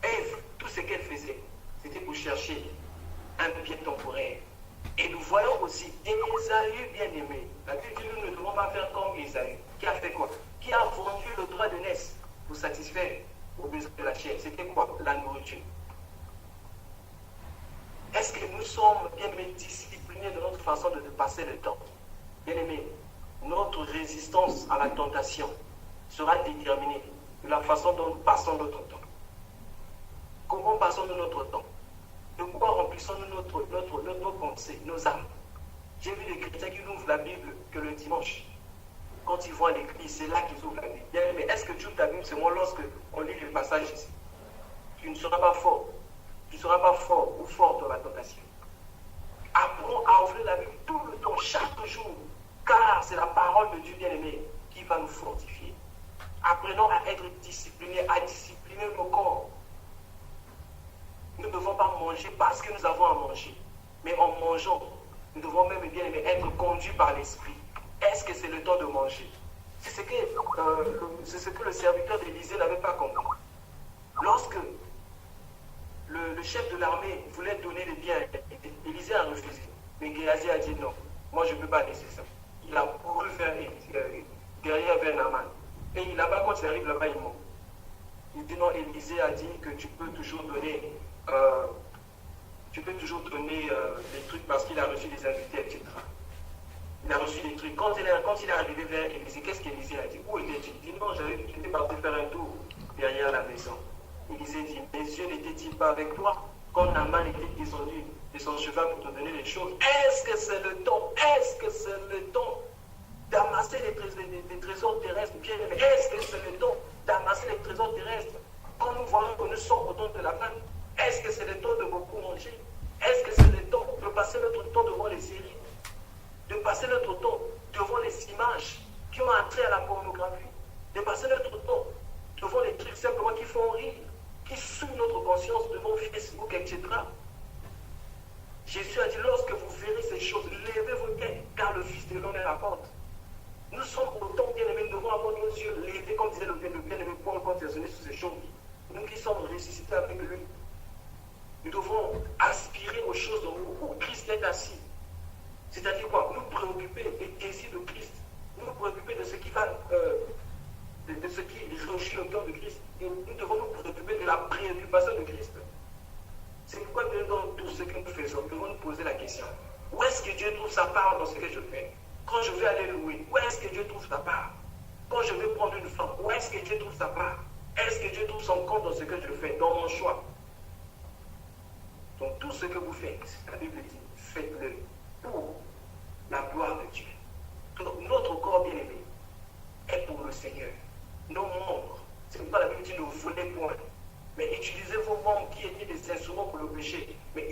Ève, tout ce qu'elle faisait, c'était pour chercher un bien temporaire. Et nous voyons aussi Ésaü bien-aimé. La Bible dit nous ne devons pas faire comme Ésaü. Qui a fait quoi? Qui a vendu le droit de naissance pour satisfaire aux besoins de la chair. C'était quoi? La nourriture. Est-ce que nous sommes bien-aimés disciplinés de notre façon de passer le temps? Bien-aimés, notre résistance à la tentation sera déterminée de la façon dont nous passons notre temps. Comment passons-nous notre temps? De quoi remplissons-nous notre pensée, nos âmes? J'ai vu des chrétiens qui n'ouvrent la Bible que le dimanche. Quand ils vont à l'église, c'est là qu'ils ouvrent la Bible. Bien, mais est-ce que tu ouvres ta Bible seulement lorsque on lit le passage ici? Tu ne seras pas fort. Tu ne seras pas fort ou fort dans la tentation. Apprends à ouvrir la Bible tout le temps, chaque jour. Car c'est la parole de Dieu bien-aimé qui va nous fortifier. Apprenons à être disciplinés, à discipliner nos corps. Nous ne devons pas manger parce que nous avons à manger. Mais en mangeant, nous devons même bien être conduits par l'esprit. Est-ce que c'est le temps de manger? C'est ce que le serviteur d'Élisée n'avait pas compris. Lorsque le chef de l'armée voulait donner les biens, Élisée a refusé. Mais Géasi a dit non, moi je ne peux pas laisser ça. Il a couru derrière Naaman. Et là-bas, quand il arrive là-bas, il ment. Il dit non, Élisée a dit que tu peux toujours donner des trucs parce qu'il a reçu des invités, etc. Il a reçu des trucs. Quand il est arrivé vers Élisée, qu'est-ce qu'Élisée a dit? Où était-tu? Il dit non, j'étais parti faire un tour derrière la maison. Élisée dit, mes yeux n'étaient-ils pas avec toi quand Naaman était descendu de son cheval pour te donner les choses? Est-ce que c'est le temps? D'amasser des trésors terrestres? Bien, est-ce que c'est le temps d'amasser les trésors terrestres? Quand nous voyons que nous sommes au temps de la fin, est-ce que c'est le temps de beaucoup manger? Est-ce que c'est le temps de passer notre temps devant les séries? De passer notre temps devant les images qui ont attrait à la pornographie? De passer notre temps devant les trucs simplement qui font rire, qui souillent notre conscience devant Facebook, etc. Jésus a dit, lorsque vous verrez ces choses, levez vos têtes, car le Fils de l'homme est à la porte. Nous sommes autant bien-aimés, nous devons avoir nos yeux levés, comme disait le bien-aimé Paul quand il a sonné sur ces choses. Nous qui sommes ressuscités avec lui, nous devons aspirer aux choses où Christ est assis. C'est-à-dire quoi? Nous préoccuper des désirs de Christ, nous préoccuper de ce qui va, de ce qui réjouit le cœur de Christ. Et nous devons nous préoccuper de réoccupation de Christ. C'est pourquoi dans tout ce que nous faisons, nous devons nous poser la question. Où est-ce que Dieu trouve sa part dans ce que je fais? Quand je vais aller louer, où est-ce que Dieu trouve sa part? Quand je vais prendre une femme, où est-ce que Dieu trouve sa part? Est-ce que Dieu trouve son compte dans ce que je fais, dans mon choix? Donc tout ce que vous faites, la Bible dit, faites-le pour la gloire de Dieu. Donc notre corps bien-aimé est pour le Seigneur. Nos membres, c'est pourquoi la Bible dit ne volez point. Mais utilisez vos membres qui étaient des instruments pour le péché. Mais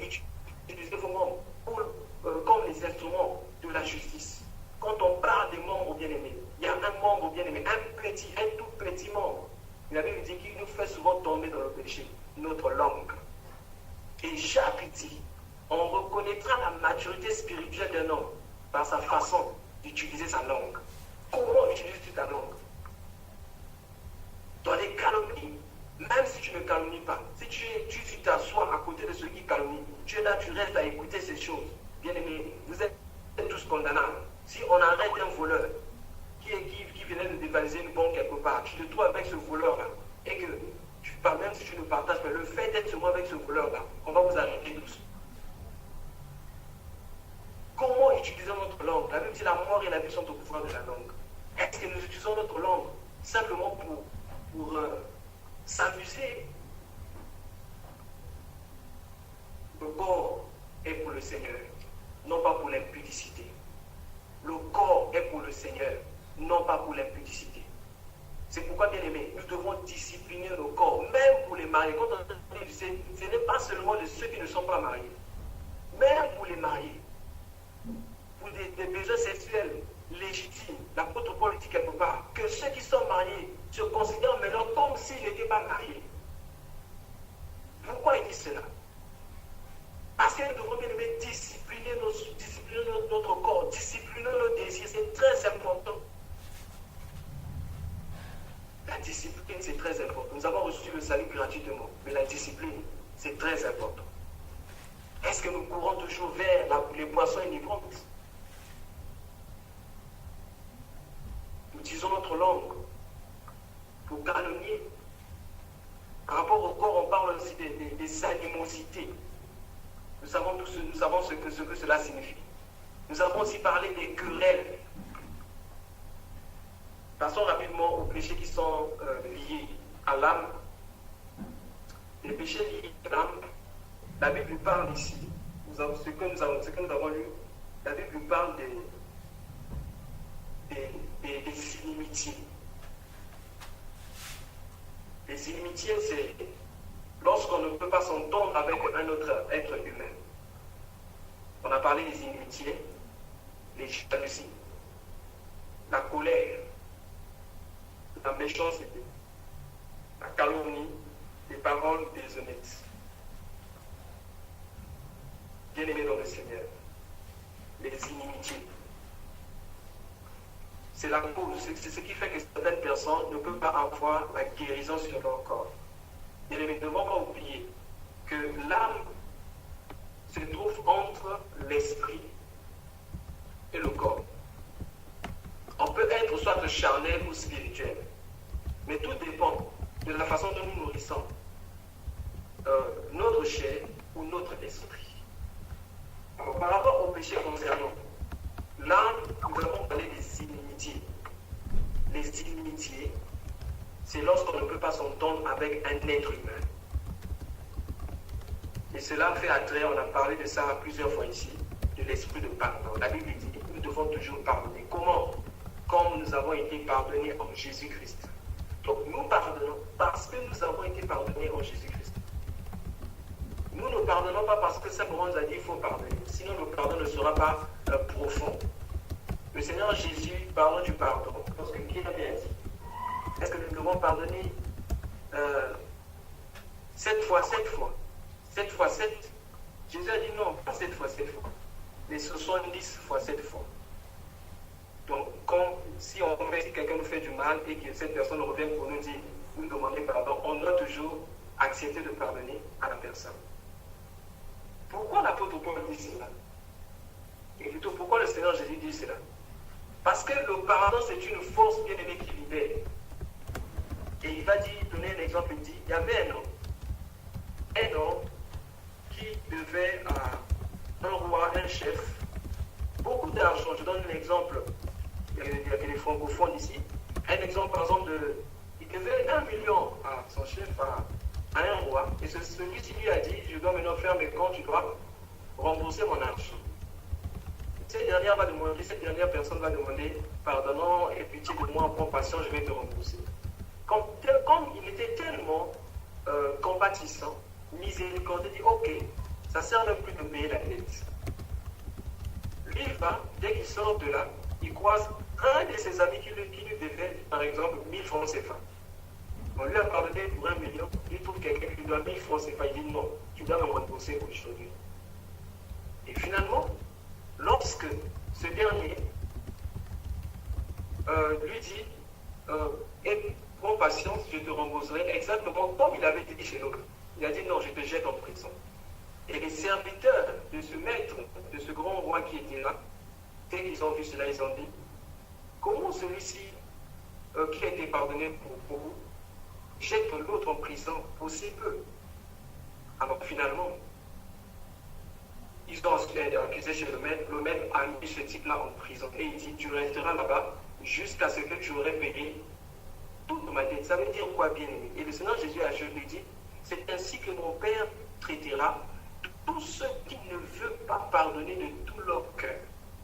utilisez vos membres comme les instruments de la justice. Quand on parle des membres bien-aimés, il y a un membre bien-aimé, un tout petit membre. La Bible dit qu'il nous fait souvent tomber dans le péché, notre langue. Et Jacques dit, on reconnaîtra la maturité spirituelle d'un homme par sa façon d'utiliser sa langue. Comment utilises-tu ta langue? Dans les calomnies, même si tu ne calomnies pas, si tu t'assois à côté de ceux qui calomnient, tu es là, tu restes à écouter ces choses. Bien aimé, vous êtes tous condamnables. Si on arrête un voleur qui venait de dévaliser une banque quelque part, tu te trouves avec ce voleur-là, et que tu parles, même si tu ne partages pas, le fait d'être seulement avec ce voleur-là, on va vous arrêter tous. Comment utiliser notre langue? La Bible dit la mort et la vie sont au pouvoir de la langue. Est-ce que nous utilisons notre langue simplement pour s'amuser? Le corps est pour le Seigneur, non pas pour l'impudicité. Le corps est pour le Seigneur, non pas pour l'impudicité. C'est pourquoi, bien aimé, nous devons discipliner nos corps, même pour les mariés. Quand on dit, ce n'est pas seulement de ceux qui ne sont pas mariés, même pour les mariés, pour des besoins sexuels légitimes. L'apôtre Paul dit quelque part que ceux qui sont mariés se considèrent maintenant comme s'ils n'étaient pas mariés. Pourquoi il dit cela? Parce que nous devons bien aimer discipliner notre corps, discipliner nos désirs, c'est très important. La discipline, c'est très important. Nous avons reçu le salut gratuitement, mais la discipline, c'est très important. Est-ce que nous courons toujours vers les boissons inhibantes? Nous utilisons notre langue pour calomnier. Par rapport au corps, on parle aussi des animosités. Nous savons ce que cela signifie. Nous avons aussi parlé des querelles. Passons rapidement aux péchés qui sont liés à l'âme. Les péchés liés à l'âme, la Bible parle ici, ce que nous avons lu, la Bible parle des inimitiés. Les inimitiés, c'est lorsqu'on ne peut pas s'entendre avec un autre être humain. On a parlé des inimitiés, les jalousies, la colère, la méchanceté, la calomnie, les paroles déshonnêtes. Bien-aimés dans le Seigneur, les inimitiés. C'est la cause, c'est ce qui fait que certaines personnes ne peuvent pas avoir la guérison sur leur corps. Bien-aimés, ne devons pas oublier que l'âme se trouve entre l'esprit et le corps. On peut être soit charnel ou spirituel, mais tout dépend de la façon dont nous nourrissons notre chair ou notre esprit. Alors, par rapport au péché concernant l'âme, nous avons parlé des inimitiés. Les inimitiés, c'est lorsqu'on ne peut pas s'entendre avec un être humain. Et cela fait attrait, on a parlé de ça plusieurs fois ici, de l'esprit de pardon. La Bible dit que nous devons toujours pardonner. Comment? Comme nous avons été pardonnés en Jésus-Christ. Donc nous pardonnons parce que nous avons été pardonnés en Jésus-Christ. Nous ne pardonnons pas parce que simplement nous a dit qu'il faut pardonner. Sinon le pardon ne sera pas profond. Le Seigneur Jésus parle du pardon. Parce que qui a bien dit? Est-ce que nous devons pardonner 7 fois 7 fois? 7 fois 7? Jésus a dit non, pas 7 fois 7 fois. Mais 70 fois 7 fois. Donc, si quelqu'un nous fait du mal et que cette personne revient pour nous dire, nous demander pardon, on doit toujours accepter de pardonner à la personne. Pourquoi l'apôtre Paul dit cela? Et plutôt, pourquoi le Seigneur Jésus dit cela? Parce que le pardon, c'est une force bien aimée qui libère. Et il va donner un exemple, il dit, il y avait un homme un homme qui devait à un roi, un chef, beaucoup d'argent. Je donne un exemple, il y a des francophones ici. Un exemple, par exemple, il devait 1 million à son chef, à un roi. Et celui-ci lui a dit, je dois maintenant faire mes comptes, tu dois rembourser mon argent. Cette dernière personne va demander, pardon, et pitié de moi, prends patience, je vais te rembourser. Comme il était tellement compatissant, miséricordieux, dit, ok, ça sert même plus de payer la dette. Lui, il va, dès qu'il sort de là, il croise un de ses amis qui lui devait, par exemple, 1000 francs CFA. On lui a pardonné pour 1 million, il trouve quelqu'un qui lui doit 1000 francs CFA, il dit non, tu dois me rembourser aujourd'hui. Et finalement, lorsque ce dernier lui dit, prends patience, je te rembourserai exactement comme il avait dit chez l'autre. Il a dit non, je te jette en prison. Et les serviteurs de ce maître, de ce grand roi qui était là, dès qu'ils ont vu cela, ils ont dit, comment celui-ci qui a été pardonné pour vous jette l'autre en prison pour si peu? Alors finalement, ils ont accusé chez le maître a mis ce type-là en prison. Et il dit, tu resteras là-bas jusqu'à ce que tu aurais payé toute ma dette. Ça veut dire quoi, bien aimé? Et le Seigneur Jésus a lui dit, c'est ainsi que mon Père traitera tous ceux qui ne veulent pas pardonner de tout leur cœur.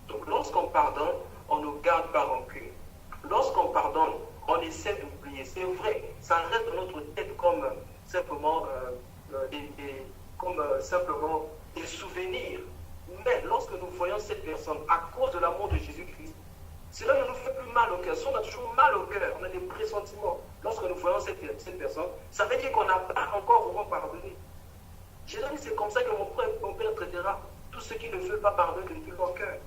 Donc lorsqu'on pardonne, on ne garde pas rancune. Lorsqu'on pardonne, on essaie d'oublier. C'est vrai, ça reste dans notre tête comme simplement des souvenirs. Mais lorsque nous voyons cette personne, à cause de l'amour de Jésus-Christ, cela ne nous fait plus mal au cœur. Si on a toujours mal au cœur, on a des pressentiments. Lorsque nous voyons cette personne, ça veut dire qu'on n'a pas encore vraiment pardonné. Jésus dit, c'est comme ça que mon Père traitera tous ceux qui ne veulent pas pardonner de tout leur cœur.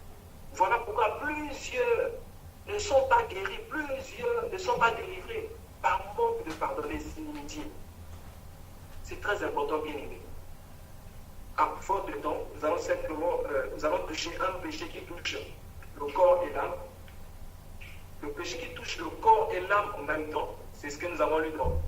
Voilà pourquoi plusieurs ne sont pas guéris, plusieurs ne sont pas délivrés par manque de pardon, les inimitiés. C'est très important, bien aimé. À faute de temps, nous allons toucher un péché qui touche le corps et l'âme. Le péché qui touche le corps et l'âme en même temps, c'est ce que nous avons lu dans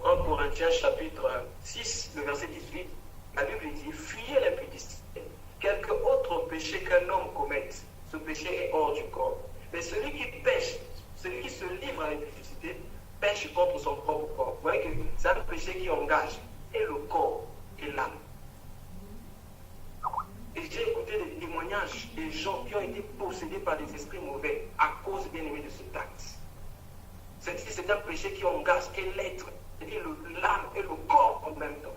1 Corinthiens chapitre 6, le verset 18. La Bible dit, fuyez l'impudicité. Quelque autre péché qu'un homme commette, ce péché est hors du corps. Mais celui qui pêche, celui qui se livre à l'impudicité, pêche contre son propre corps. Vous voyez que c'est un péché qui engage et le corps et l'âme. Et j'ai écouté des témoignages des gens qui ont été possédés par des esprits mauvais à cause, bien aimé, de cet acte. C'est un péché qui engage et l'être, c'est-à-dire l'âme et le corps en même temps.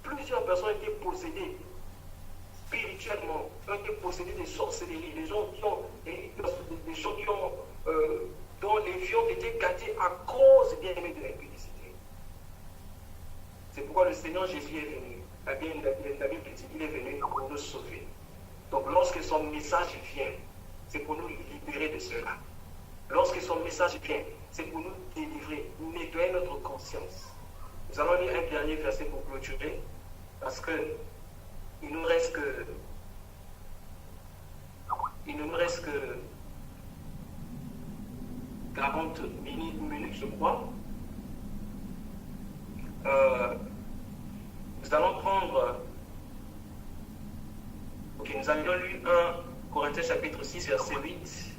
Plusieurs personnes ont été possédées spirituellement, ont été possédées des sorcelleries, des gens dont les vies ont été gâtées à cause, bien aimé, de l'impudicité. C'est pourquoi le Seigneur Jésus est venu. La Bible dit qu'il est venu pour nous sauver. Donc lorsque son message vient, c'est pour nous libérer de cela. Lorsque son message vient, c'est pour nous délivrer, nettoyer notre conscience. Nous allons lire un dernier verset pour clôturer, parce que il ne nous reste que 40 minutes, je crois. Nous allons prendre. Ok, nous avions lu 1 Corinthiens chapitre 6, verset 8.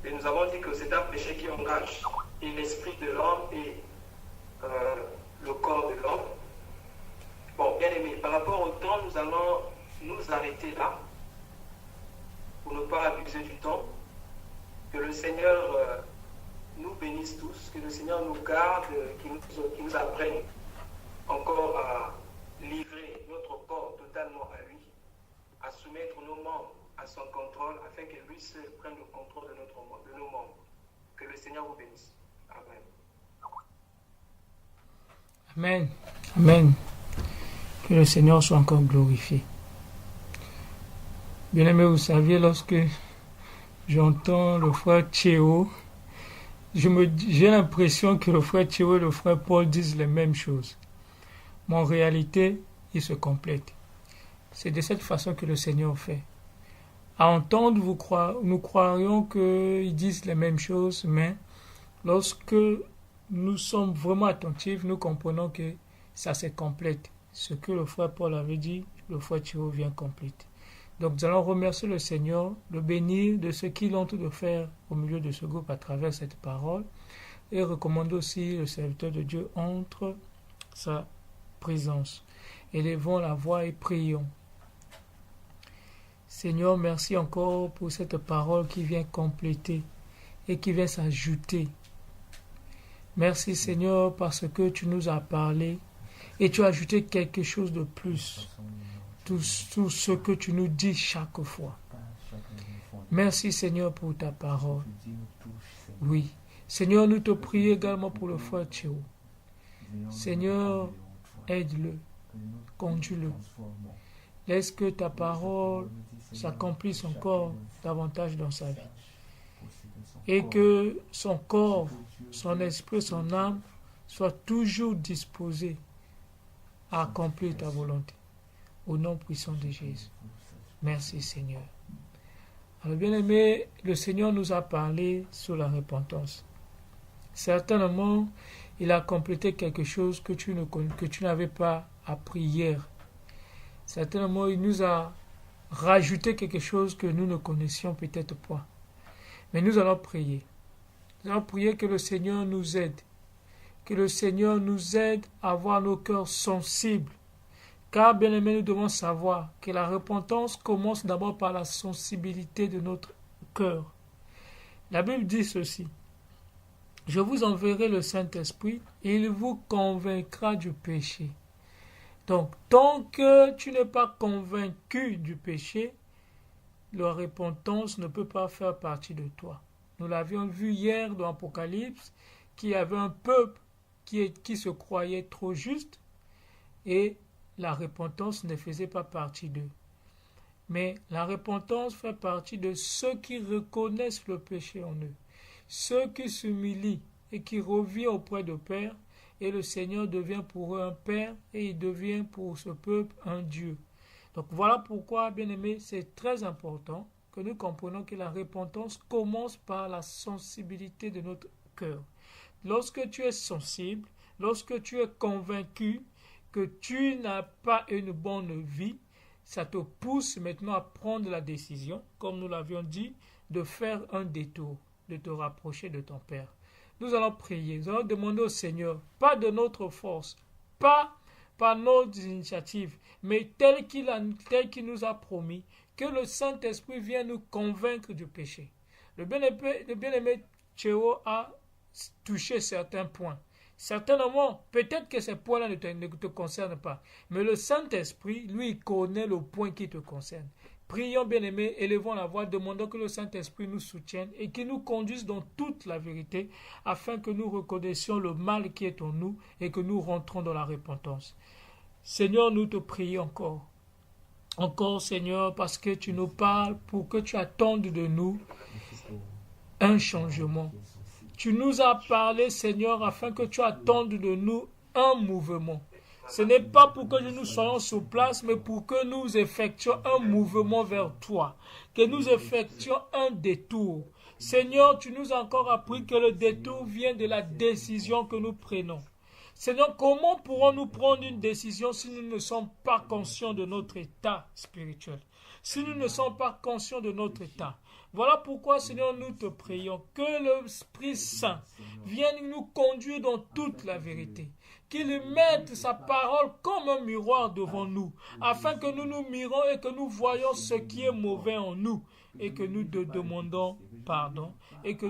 Et nous avons dit que c'est un péché qui engage et l'esprit de l'homme et le corps de l'homme. Bon, bien aimé, par rapport au temps, nous allons nous arrêter là pour ne pas abuser du temps. Que le Seigneur nous bénisse tous, que le Seigneur nous garde, qu'il nous apprenne encore à livrer notre corps totalement à lui, à soumettre nos membres à son contrôle, afin que lui seul prenne le contrôle de nos membres. Que le Seigneur vous bénisse. Amen. Amen. Amen. Que le Seigneur soit encore glorifié. Bien-aimés, vous saviez, lorsque j'entends le frère Théo, j'ai l'impression que le frère Théo et le frère Paul disent les mêmes choses. Mais en réalité, ils se complètent. C'est de cette façon que le Seigneur fait. À entendre, nous croirions qu'ils disent les mêmes choses, mais lorsque nous sommes vraiment attentifs, nous comprenons que ça se complète. Ce que le frère Paul avait dit, le frère Thierry vient compléter. Donc nous allons remercier le Seigneur, le bénir de ce qu'il tente de faire au milieu de ce groupe à travers cette parole et recommander aussi le serviteur de Dieu entre sa présence. Élevons la voix et prions. Seigneur, merci encore pour cette parole qui vient compléter et qui vient s'ajouter. Merci Seigneur parce que tu nous as parlé et tu as ajouté quelque chose de plus. Tout ce que tu nous dis chaque fois. Merci Seigneur pour ta parole. Oui. Seigneur, nous te prions également pour le frère Thierry. Seigneur, aide-le, conduis-le. Laisse que ta parole s'accomplisse encore davantage dans sa vie. Et que son corps, son esprit, son âme soient toujours disposés à accomplir ta volonté. Au nom puissant de Jésus. Merci Seigneur. Alors bien aimé, le Seigneur nous a parlé sur la repentance. Certainement, il a complété quelque chose que tu n'avais pas appris hier. Certainement, il nous a rajouté quelque chose que nous ne connaissions peut-être pas. Mais nous allons prier. Nous allons prier que le Seigneur nous aide. Que le Seigneur nous aide à avoir nos cœurs sensibles. Car, bien aimé, nous devons savoir que la repentance commence d'abord par la sensibilité de notre cœur. La Bible dit ceci. Je vous enverrai le Saint-Esprit et il vous convaincra du péché. Donc, tant que tu n'es pas convaincu du péché, la repentance ne peut pas faire partie de toi. Nous l'avions vu hier dans l'Apocalypse, qu'il y avait un peuple qui se croyait trop juste et la repentance ne faisait pas partie d'eux. Mais la repentance fait partie de ceux qui reconnaissent le péché en eux. Ceux qui s'humilient et qui reviennent auprès du Père, et le Seigneur devient pour eux un Père, et il devient pour ce peuple un Dieu. Donc voilà pourquoi, bien aimés, c'est très important que nous comprenions que la repentance commence par la sensibilité de notre cœur. Lorsque tu es sensible, lorsque tu es convaincu que tu n'as pas une bonne vie, ça te pousse maintenant à prendre la décision, comme nous l'avions dit, de faire un détour, de te rapprocher de ton Père. Nous allons prier, nous allons demander au Seigneur, pas de notre force, pas par nos initiatives, mais tel qu'il nous a promis, que le Saint-Esprit vienne nous convaincre du péché. Le bien-aimé Théo a touché certains points. Certainement, peut-être que ces points-là ne te concernent pas, mais le Saint-Esprit, lui, connaît le point qui te concerne. Prions, bien-aimés, élevons la voix, demandons que le Saint-Esprit nous soutienne et qu'il nous conduise dans toute la vérité, afin que nous reconnaissions le mal qui est en nous et que nous rentrons dans la repentance. Seigneur, nous te prions encore. Encore, Seigneur, parce que tu nous parles pour que tu attendes de nous un changement. Tu nous as parlé, Seigneur, afin que tu attendes de nous un mouvement. Ce n'est pas pour que nous soyons sur place, mais pour que nous effectuions un mouvement vers toi, que nous effectuions un détour. Seigneur, tu nous as encore appris que le détour vient de la décision que nous prenons. Seigneur, comment pourrons-nous prendre une décision si nous ne sommes pas conscients de notre état spirituel, si nous ne sommes pas conscients de notre état? Voilà pourquoi, Seigneur, nous te prions que l'Esprit Saint vienne nous conduire dans toute la vérité, qu'il mette sa parole comme un miroir devant nous, afin que nous nous mirons et que nous voyons ce qui est mauvais en nous, et que nous te demandons pardon, et que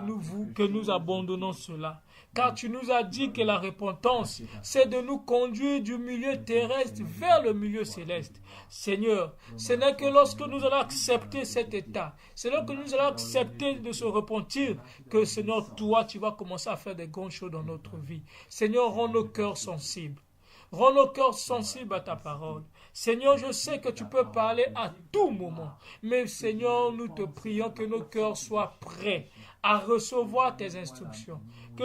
nous abandonnons cela. Car tu nous as dit que la repentance, c'est de nous conduire du milieu terrestre vers le milieu céleste. Seigneur, ce n'est que lorsque nous allons accepter cet état, c'est lorsque nous allons accepter de se repentir, que Seigneur, toi, tu vas commencer à faire des grandes choses dans notre vie. Seigneur, rends nos cœurs sensibles. Rends nos cœurs sensibles à ta parole. Seigneur, je sais que tu peux parler à tout moment. Mais Seigneur, nous te prions que nos cœurs soient prêts à recevoir tes instructions. Que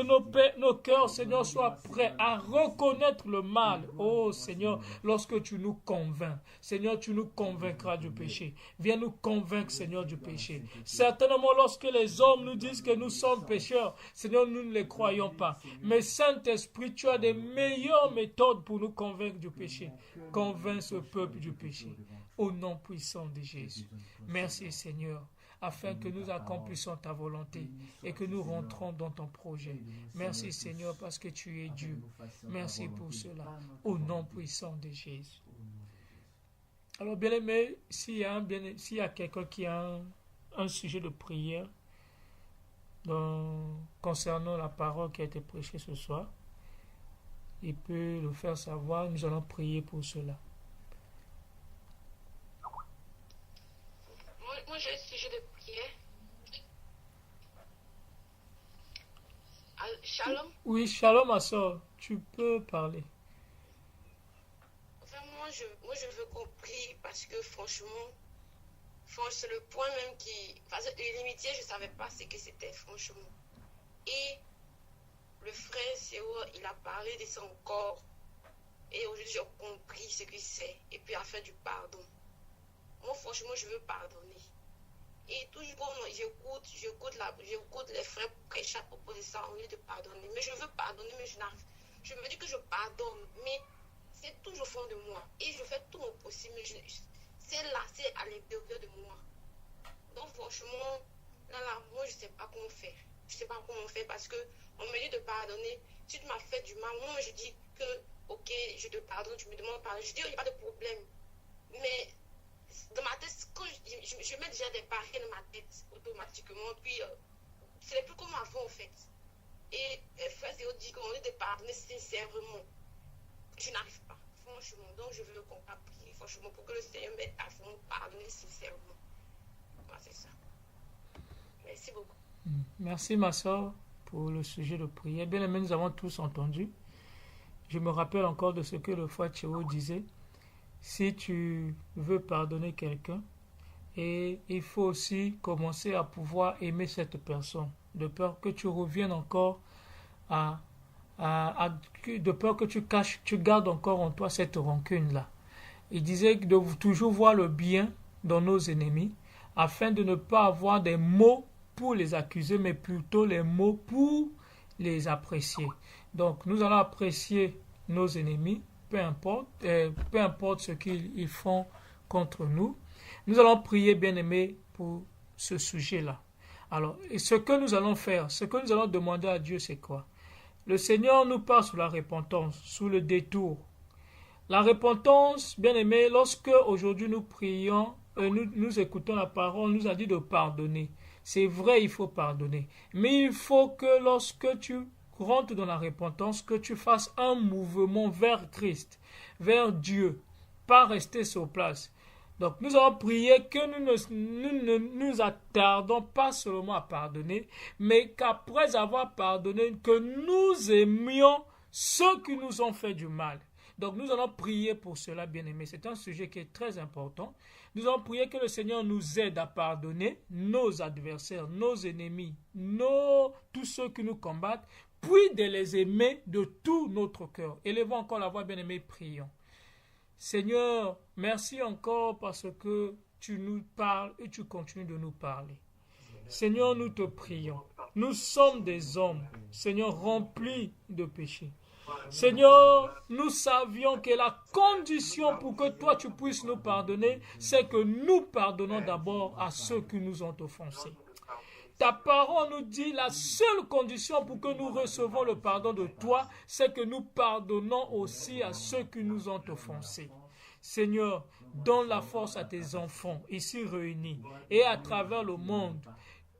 nos cœurs, Seigneur, soient prêts à reconnaître le mal. Oh Seigneur, lorsque tu nous convaincs. Seigneur, tu nous convaincras du péché. Viens nous convaincre, Seigneur, du péché. Certainement, lorsque les hommes nous disent que nous sommes pécheurs, Seigneur, nous ne les croyons pas. Mais Saint-Esprit, tu as des meilleures méthodes pour nous convaincre du péché. Convainc ce peuple du péché. Au nom puissant de Jésus. Merci, Seigneur, afin que nous accomplissions ta volonté et que nous rentrons dans ton projet. Merci, Seigneur, parce que tu es Dieu. Merci pour cela. Au nom puissant de Jésus. Alors, bien-aimé, s'il y a quelqu'un qui a un sujet de prière concernant la parole qui a été prêchée ce soir, il peut le faire savoir. Nous allons prier pour cela. Moi, j'ai un sujet de prière. Shalom. Oui, shalom, ma soeur. Tu peux parler. Enfin, moi, je veux qu'on prie parce que franchement, c'est le point même qui... Parce que l'imitié, je ne savais pas ce que c'était, franchement. Et le frère Séo, il a parlé de son corps. Et aujourd'hui, j'ai compris ce que c'est. Et puis, à faire du pardon. Moi, franchement, je veux pardonner. Et toujours, j'écoute les frères prêcher à propos de ça, au lieu de pardonner. Mais je veux pardonner, mais je n'arrive. Je me dis que je pardonne, mais c'est toujours au fond de moi. Et je fais tout mon possible, mais c'est là, c'est à l'intérieur de moi. Donc, franchement, là, moi, je ne sais pas comment faire. Je ne sais pas comment faire parce qu'on me dit de pardonner. Si tu m'as fait du mal, moi, je dis que, ok, je te pardonne, tu me demandes pardon. Je dis, il n'y a pas de problème. Mais dans ma tête, quand je mets déjà des barrières dans ma tête automatiquement, puis ce n'est plus comme avant en fait. Et frère Zéo dit qu'on dit de pardonner sincèrement. Je n'arrive pas, franchement. Donc je veux qu'on va prier, franchement, pour que le Seigneur m'aide à pardonner sincèrement. Voilà, c'est ça. Merci beaucoup. Merci ma soeur pour le sujet de prière. Bien aimé, nous avons tous entendu. Je me rappelle encore de ce que le frère Théo disait. Si tu veux pardonner quelqu'un, et il faut aussi commencer à pouvoir aimer cette personne, de peur que tu reviennes encore de peur que tu gardes encore en toi cette rancune-là. Il disait de toujours voir le bien dans nos ennemis, afin de ne pas avoir des mots pour les accuser, mais plutôt les mots pour les apprécier. Donc, nous allons apprécier nos ennemis, peu importe ce qu'ils font contre nous. Nous allons prier, bien-aimés, pour ce sujet-là. Alors, et ce que nous allons faire, ce que nous allons demander à Dieu, c'est quoi? Le Seigneur nous parle sous la repentance, sous le détour. La repentance, bien-aimés, lorsque aujourd'hui nous prions, nous écoutons la parole, on nous a dit de pardonner. C'est vrai, il faut pardonner. Mais il faut que lorsque tu rentre dans la repentance, que tu fasses un mouvement vers Christ, vers Dieu, pas rester sur place. Donc nous allons prier que nous ne nous attardons pas seulement à pardonner, mais qu'après avoir pardonné, que nous aimions ceux qui nous ont fait du mal. Donc nous allons prier pour cela, bien-aimés. C'est un sujet qui est très important. Nous allons prier que le Seigneur nous aide à pardonner nos adversaires, nos ennemis, tous ceux qui nous combattent, puis de les aimer de tout notre cœur. Élevons encore la voix, bien-aimés, prions. Seigneur, merci encore parce que tu nous parles et tu continues de nous parler. Seigneur, nous te prions. Nous sommes des hommes, Seigneur, remplis de péchés. Seigneur, nous savions que la condition pour que toi tu puisses nous pardonner, c'est que nous pardonnons d'abord à ceux qui nous ont offensés. Ta parole nous dit la seule condition pour que nous recevons le pardon de toi, c'est que nous pardonnons aussi à ceux qui nous ont offensés. Seigneur, donne la force à tes enfants ici réunis et à travers le monde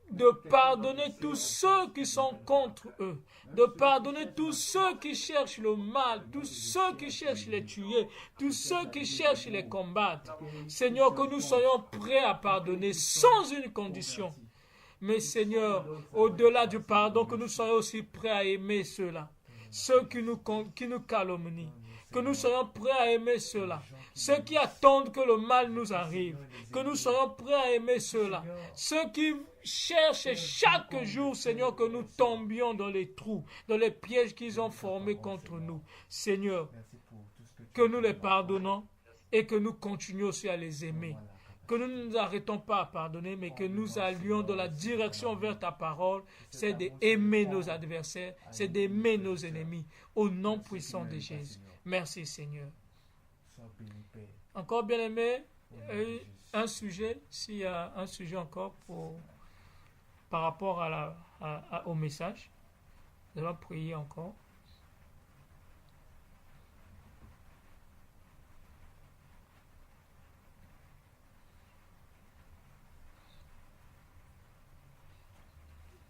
de pardonner tous ceux qui sont contre eux, de pardonner tous ceux qui cherchent le mal, tous ceux qui cherchent les tuer, tous ceux qui cherchent les combattre. Seigneur, que nous soyons prêts à pardonner sans une condition. Mais Seigneur, au-delà du pardon, que nous soyons aussi prêts à aimer ceux-là, ceux qui nous calomnient, que nous soyons prêts à aimer ceux-là. Ceux qui attendent que le mal nous arrive, que nous soyons prêts à aimer ceux-là. Ceux qui cherchent chaque jour, Seigneur, que nous tombions dans les trous, dans les pièges qu'ils ont formés contre nous. Seigneur, que nous les pardonnons et que nous continuons aussi à les aimer. Que nous ne nous arrêtons pas à pardonner, mais que nous allions dans la direction vers ta parole, c'est d'aimer nos adversaires, c'est d'aimer nos ennemis, au nom puissant de Jésus. Merci Seigneur. Encore bien aimé, un sujet, s'il y a un sujet encore par rapport au message, nous allons prier encore.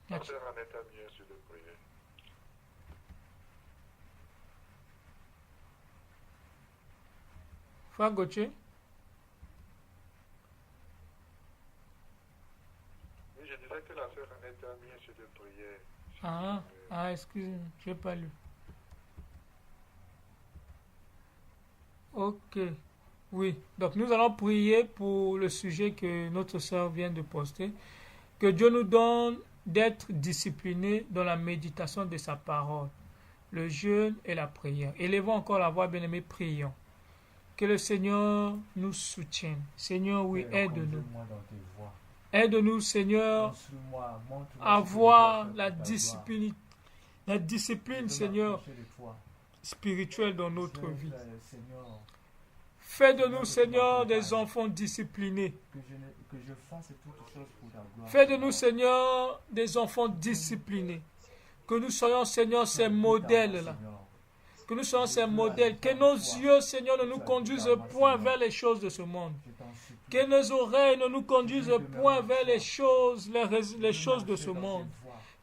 La sœur en est mieux sur le prier. Frère Gauthier. Oui, je disais que la sœur en est mieux sur le prier. Excusez-moi, je n'ai pas lu. Ok. Oui, donc nous allons prier pour le sujet que notre sœur vient de poster. Que Dieu nous donne d'être disciplinés dans la méditation de sa parole, le jeûne et la prière. Élevons encore la voix, bien-aimés, prions. Que le Seigneur nous soutienne. Seigneur, oui, aide-nous. Aide-nous, Seigneur, à avoir la discipline, Seigneur, spirituelle dans notre vie. Fais de nous, Seigneur, des enfants disciplinés. Fais de nous, Seigneur, des enfants disciplinés. Que nous soyons, Seigneur, ces modèles-là. Que nous soyons ces modèles. Que nos yeux, Seigneur, ne nous conduisent point vers les choses de ce monde. Que nos oreilles ne nous conduisent point vers les choses de ce monde.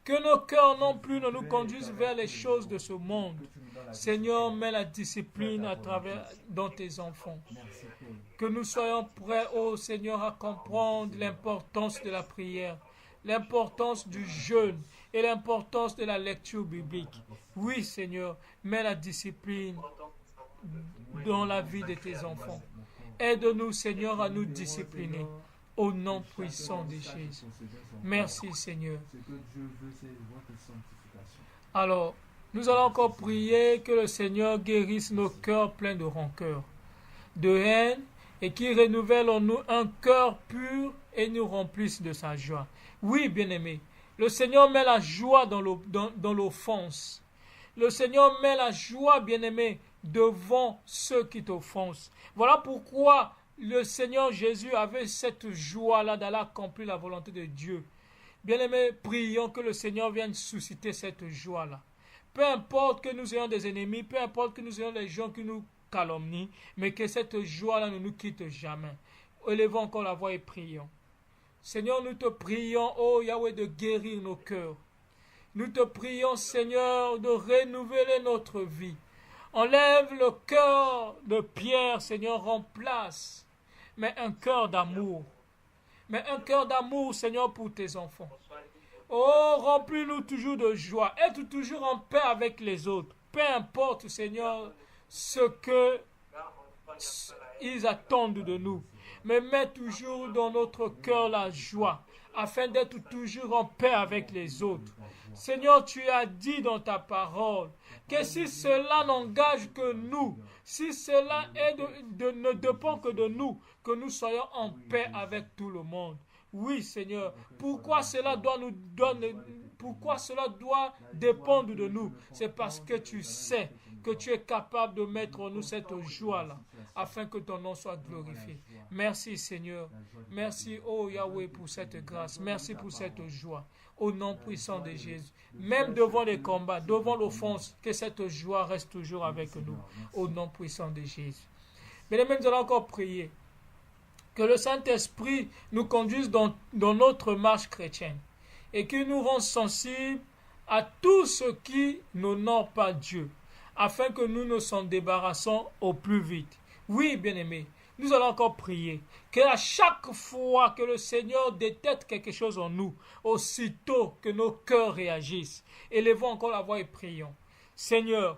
Que nos cœurs non plus ne nous conduisent vers les choses de ce monde. Seigneur, mets la discipline dans tes enfants. Que nous soyons prêts, ô Seigneur, à comprendre l'importance de la prière, l'importance du jeûne et l'importance de la lecture biblique. Oui, Seigneur, mets la discipline dans la vie de tes enfants. Aide-nous, Seigneur, à nous discipliner. Au nom puissant de Jésus. Merci, Seigneur. Alors, nous allons encore prier que le Seigneur guérisse nos cœurs pleins de rancœur, de haine, et qu'il renouvelle en nous un cœur pur et nous remplisse de sa joie. Oui, bien-aimés, le Seigneur met la joie dans l'offense. Le Seigneur met la joie, bien-aimés, devant ceux qui t'offensent. Voilà pourquoi le Seigneur Jésus avait cette joie-là d'aller accomplir la volonté de Dieu. Bien-aimés, prions que le Seigneur vienne susciter cette joie-là. Peu importe que nous ayons des ennemis, peu importe que nous ayons des gens qui nous calomnient, mais que cette joie-là ne nous quitte jamais. Élevons encore la voix et prions. Seigneur, nous te prions, ô Yahweh, de guérir nos cœurs. Nous te prions, Seigneur, de renouveler notre vie. Enlève le cœur de pierre, Seigneur, remplace. Mais un cœur d'amour. Mais un cœur d'amour, Seigneur, pour tes enfants. Oh, remplis-nous toujours de joie. Être toujours en paix avec les autres. Peu importe, Seigneur, ce que ils attendent de nous. Mais mets toujours dans notre cœur la joie, afin d'être toujours en paix avec les autres. Seigneur, tu as dit dans ta parole que si cela n'engage que nous, si cela ne dépend que de nous, que nous soyons en paix avec tout le monde. Oui, Seigneur, pourquoi cela doit dépendre de nous? C'est parce que tu sais que tu es capable de mettre en nous cette joie-là, afin que ton nom soit glorifié. Merci, Seigneur. Merci, oh Yahweh, pour cette grâce. Merci pour cette joie. Au nom puissant de Jésus. Même devant les combats, devant l'offense, que cette joie reste toujours avec nous. Au nom puissant de Jésus. Mais nous allons encore prier. Que le Saint-Esprit nous conduise dans notre marche chrétienne et qu'il nous rende sensibles à tout ce qui n'honore pas Dieu, afin que nous nous en débarrassons au plus vite. Oui, bien-aimés, nous allons encore prier que à chaque fois que le Seigneur détecte quelque chose en nous, aussitôt que nos cœurs réagissent, élevons encore la voix et prions. Seigneur,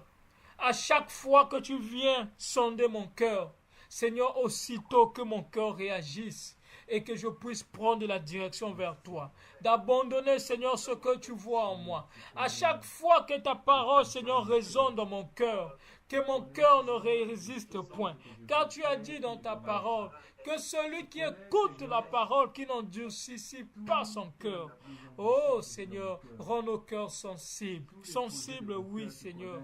À chaque fois que tu viens sonder mon cœur, Seigneur, aussitôt que mon cœur réagisse et que je puisse prendre la direction vers toi, d'abandonner, Seigneur, ce que tu vois en moi. À chaque fois que ta parole, Seigneur, résonne dans mon cœur, que mon cœur ne résiste point. Car tu as dit dans ta parole que celui qui écoute la parole, qui n'endurcit pas son cœur. Oh Seigneur, rends nos cœurs sensibles. Sensibles, oui Seigneur,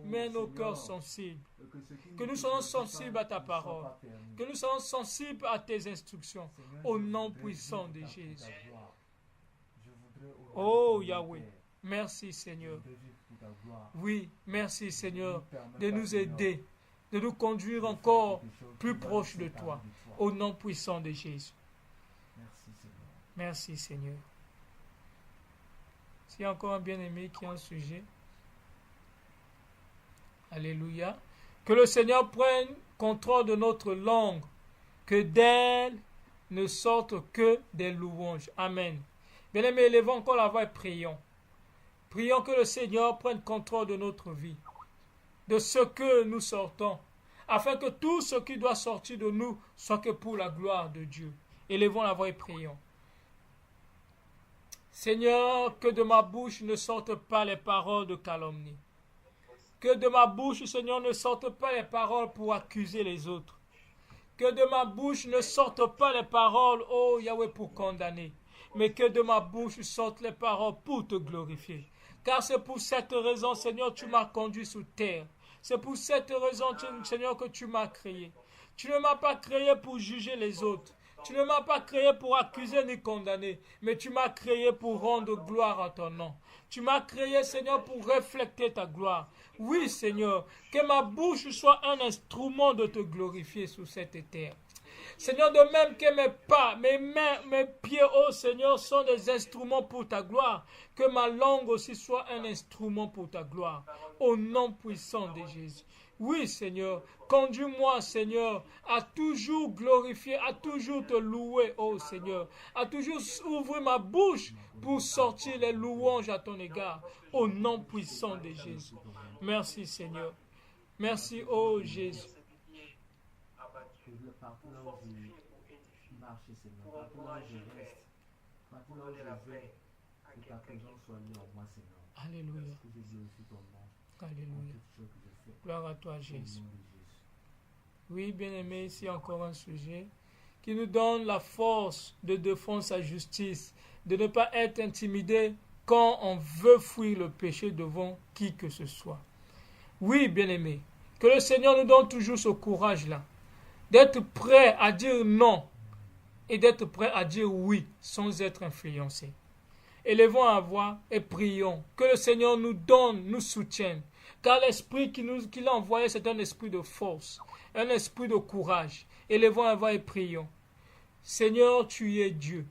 mais nos cœurs sensibles. Que nous soyons sensibles à ta parole. Que nous soyons sensibles à tes instructions. Au nom puissant de Jésus. Oh Yahweh, merci Seigneur. Oui, merci Seigneur de nous aider, de nous conduire encore plus proche de toi. Au nom puissant de Jésus. Merci Seigneur. S'il y a encore un bien-aimé qui a un sujet. Alléluia. Que le Seigneur prenne contrôle de notre langue. Que d'elle ne sortent que des louanges. Amen. Bien-aimés, élevons encore la voix et prions. Prions que le Seigneur prenne contrôle de notre vie, de ce que nous sortons, afin que tout ce qui doit sortir de nous soit que pour la gloire de Dieu. Élevons la voix et prions. Seigneur, que de ma bouche ne sortent pas les paroles de calomnie. Que de ma bouche, Seigneur, ne sortent pas les paroles pour accuser les autres. Que de ma bouche ne sortent pas les paroles, oh Yahweh, pour condamner. Mais que de ma bouche sortent les paroles pour te glorifier. Car c'est pour cette raison, Seigneur, tu m'as conduit sous terre. C'est pour cette raison, Seigneur, que tu m'as créé. Tu ne m'as pas créé pour juger les autres. Tu ne m'as pas créé pour accuser ni condamner. Mais tu m'as créé pour rendre gloire à ton nom. Tu m'as créé, Seigneur, pour refléter ta gloire. Oui, Seigneur, que ma bouche soit un instrument de te glorifier sous cette terre. Seigneur, de même que mes pas, mes mains, mes pieds, oh Seigneur, sont des instruments pour ta gloire, que ma langue aussi soit un instrument pour ta gloire, au nom puissant de Jésus. Oui, Seigneur, conduis-moi, Seigneur, à toujours glorifier, à toujours te louer, oh Seigneur, à toujours ouvrir ma bouche pour sortir les louanges à ton égard, au nom puissant de Jésus. Merci, Seigneur. Merci, oh Jésus. Partout là où je marche, Seigneur, partout là où je reste, partout là où je vais, que ta présence soit liée en moi, Seigneur. Alléluia. Que je glorifie ton nom. Alléluia. Toutes choses que je fais. Gloire à toi, Jésus. Au nom de Jésus. Oui, bien-aimé, ici encore un sujet qui nous donne la force de défendre sa justice, de ne pas être intimidé quand on veut fuir le péché devant qui que ce soit. Oui, bien-aimé, que le Seigneur nous donne toujours ce courage-là, d'être prêt à dire non et d'être prêt à dire oui sans être influencé. Élevons la voix et prions que le Seigneur nous donne, nous soutienne. Car l'esprit qu'il a envoyé, c'est un esprit de force, un esprit de courage. Élevons la voix et prions. Seigneur, tu es Dieu.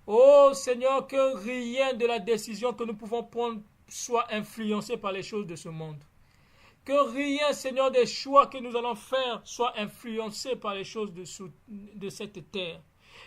Oh Seigneur, que rien de la décision que nous pouvons prendre soit influencé par les choses de ce monde. Que rien, Seigneur, des choix que nous allons faire soit influencé par les choses de cette terre.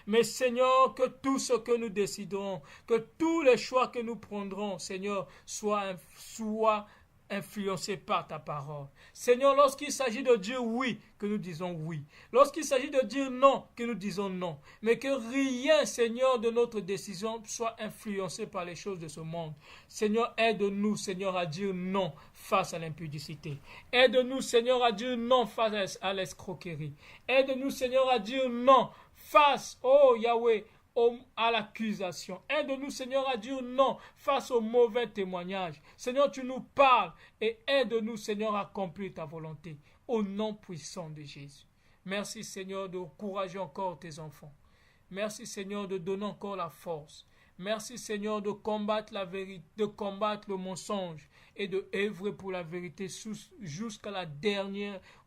Mais Seigneur, que tout ce que nous déciderons, que tous les choix que nous prendrons, Seigneur, soient influencés par ta parole. Seigneur, lorsqu'il s'agit de dire oui, que nous disons oui. Lorsqu'il s'agit de dire non, que nous disons non. Mais que rien, Seigneur, de notre décision soit influencé par les choses de ce monde. Seigneur, aide-nous, Seigneur, à dire non face à l'impudicité. Aide-nous, Seigneur, à dire non face à l'escroquerie. Aide-nous, Seigneur, à dire non face, oh Yahweh, à l'accusation. Aide-nous, Seigneur, à dire non face aux mauvais témoignages. Seigneur, tu nous parles et aide-nous, Seigneur, à accomplir ta volonté. Au nom puissant de Jésus. Merci, Seigneur, de encourager encore tes enfants. Merci, Seigneur, de donner encore la force. Merci, Seigneur, de combattre la vérité, de combattre le mensonge et de œuvrer pour la vérité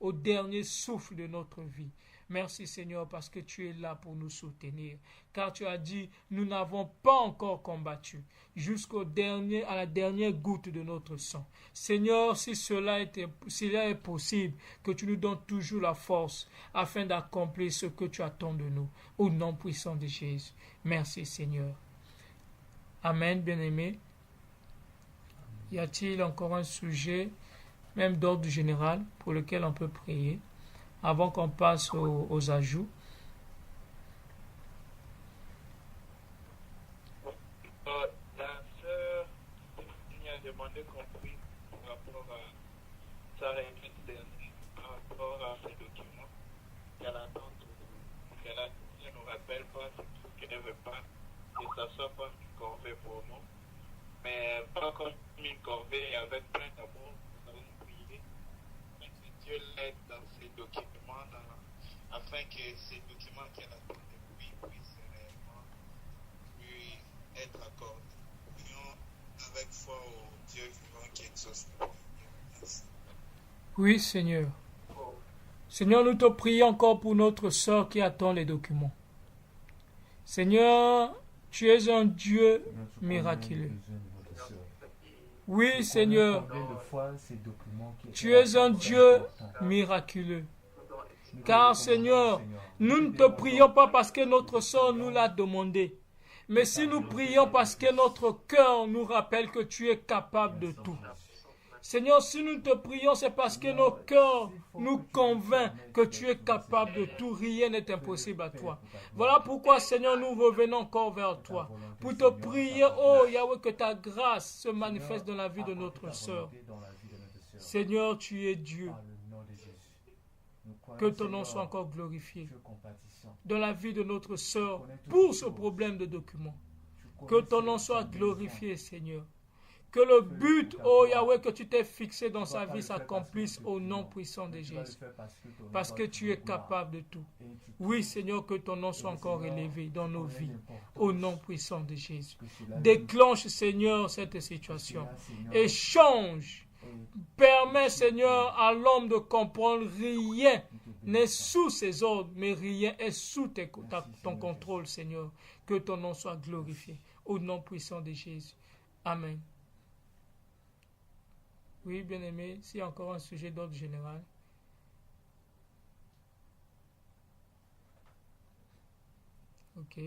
au dernier souffle de notre vie. Merci Seigneur parce que tu es là pour nous soutenir. Car tu as dit, nous n'avons pas encore combattu à la dernière goutte de notre sang. Seigneur, si cela est possible, que tu nous donnes toujours la force afin d'accomplir ce que tu attends de nous. Au nom puissant de Jésus. Merci Seigneur. Amen, bien-aimé. Y a-t-il encore un sujet même d'ordre général, pour lequel on peut prier, avant qu'on passe aux ajouts. La sœur a demandé qu'on prie par rapport à sa réponse dernière, par rapport à ces documents qu'elle attend. Elle ne nous rappelle pas, c'est qu'elle ne veut pas que ça soit pas une corvée pour nous, mais pas comme une corvée avec plein d'amour. Nous allons prier, mais que Dieu l'aide dans ces documents, afin que ces documents qu'elle attend depuis puissent réellement lui être accordés. Prions avec foi au Dieu vivant qui exauce. Merci. Oui, Seigneur. Seigneur, nous te prions encore pour notre sœur qui attend les documents. Seigneur, tu es un Dieu miraculeux. Oui, Seigneur, tu es un Dieu miraculeux. Car, Seigneur, nous ne te prions pas parce que notre sœur nous l'a demandé. Mais si nous prions parce que notre cœur nous rappelle que tu es capable de tout. Seigneur, si nous te prions, c'est parce que nos cœurs nous convainquent que tu es capable de tout. Rien n'est impossible à toi. Voilà pourquoi, Seigneur, nous revenons encore vers toi. Pour te prier, oh Yahweh, que ta grâce se manifeste dans la vie de notre sœur. Seigneur, tu es Dieu. Que ton nom soit encore glorifié dans la vie de notre sœur pour ce problème de documents. Que ton nom soit glorifié, Seigneur. Que le but, oh Yahweh, que tu t'es fixé dans sa vie s'accomplisse au nom puissant de Jésus. Parce que tu es capable de tout. Oui, Seigneur, que ton nom soit encore élevé dans nos vies. Au nom puissant de Jésus. Déclenche, Seigneur, cette situation. Et change. Permets, Seigneur, à l'homme de comprendre rien n'est sous ses ordres, mais rien est sous ton contrôle, Seigneur. Que ton nom soit glorifié. Au nom puissant de Jésus. Amen. Oui, bien-aimé, s'il y a encore un sujet d'ordre général. Ok.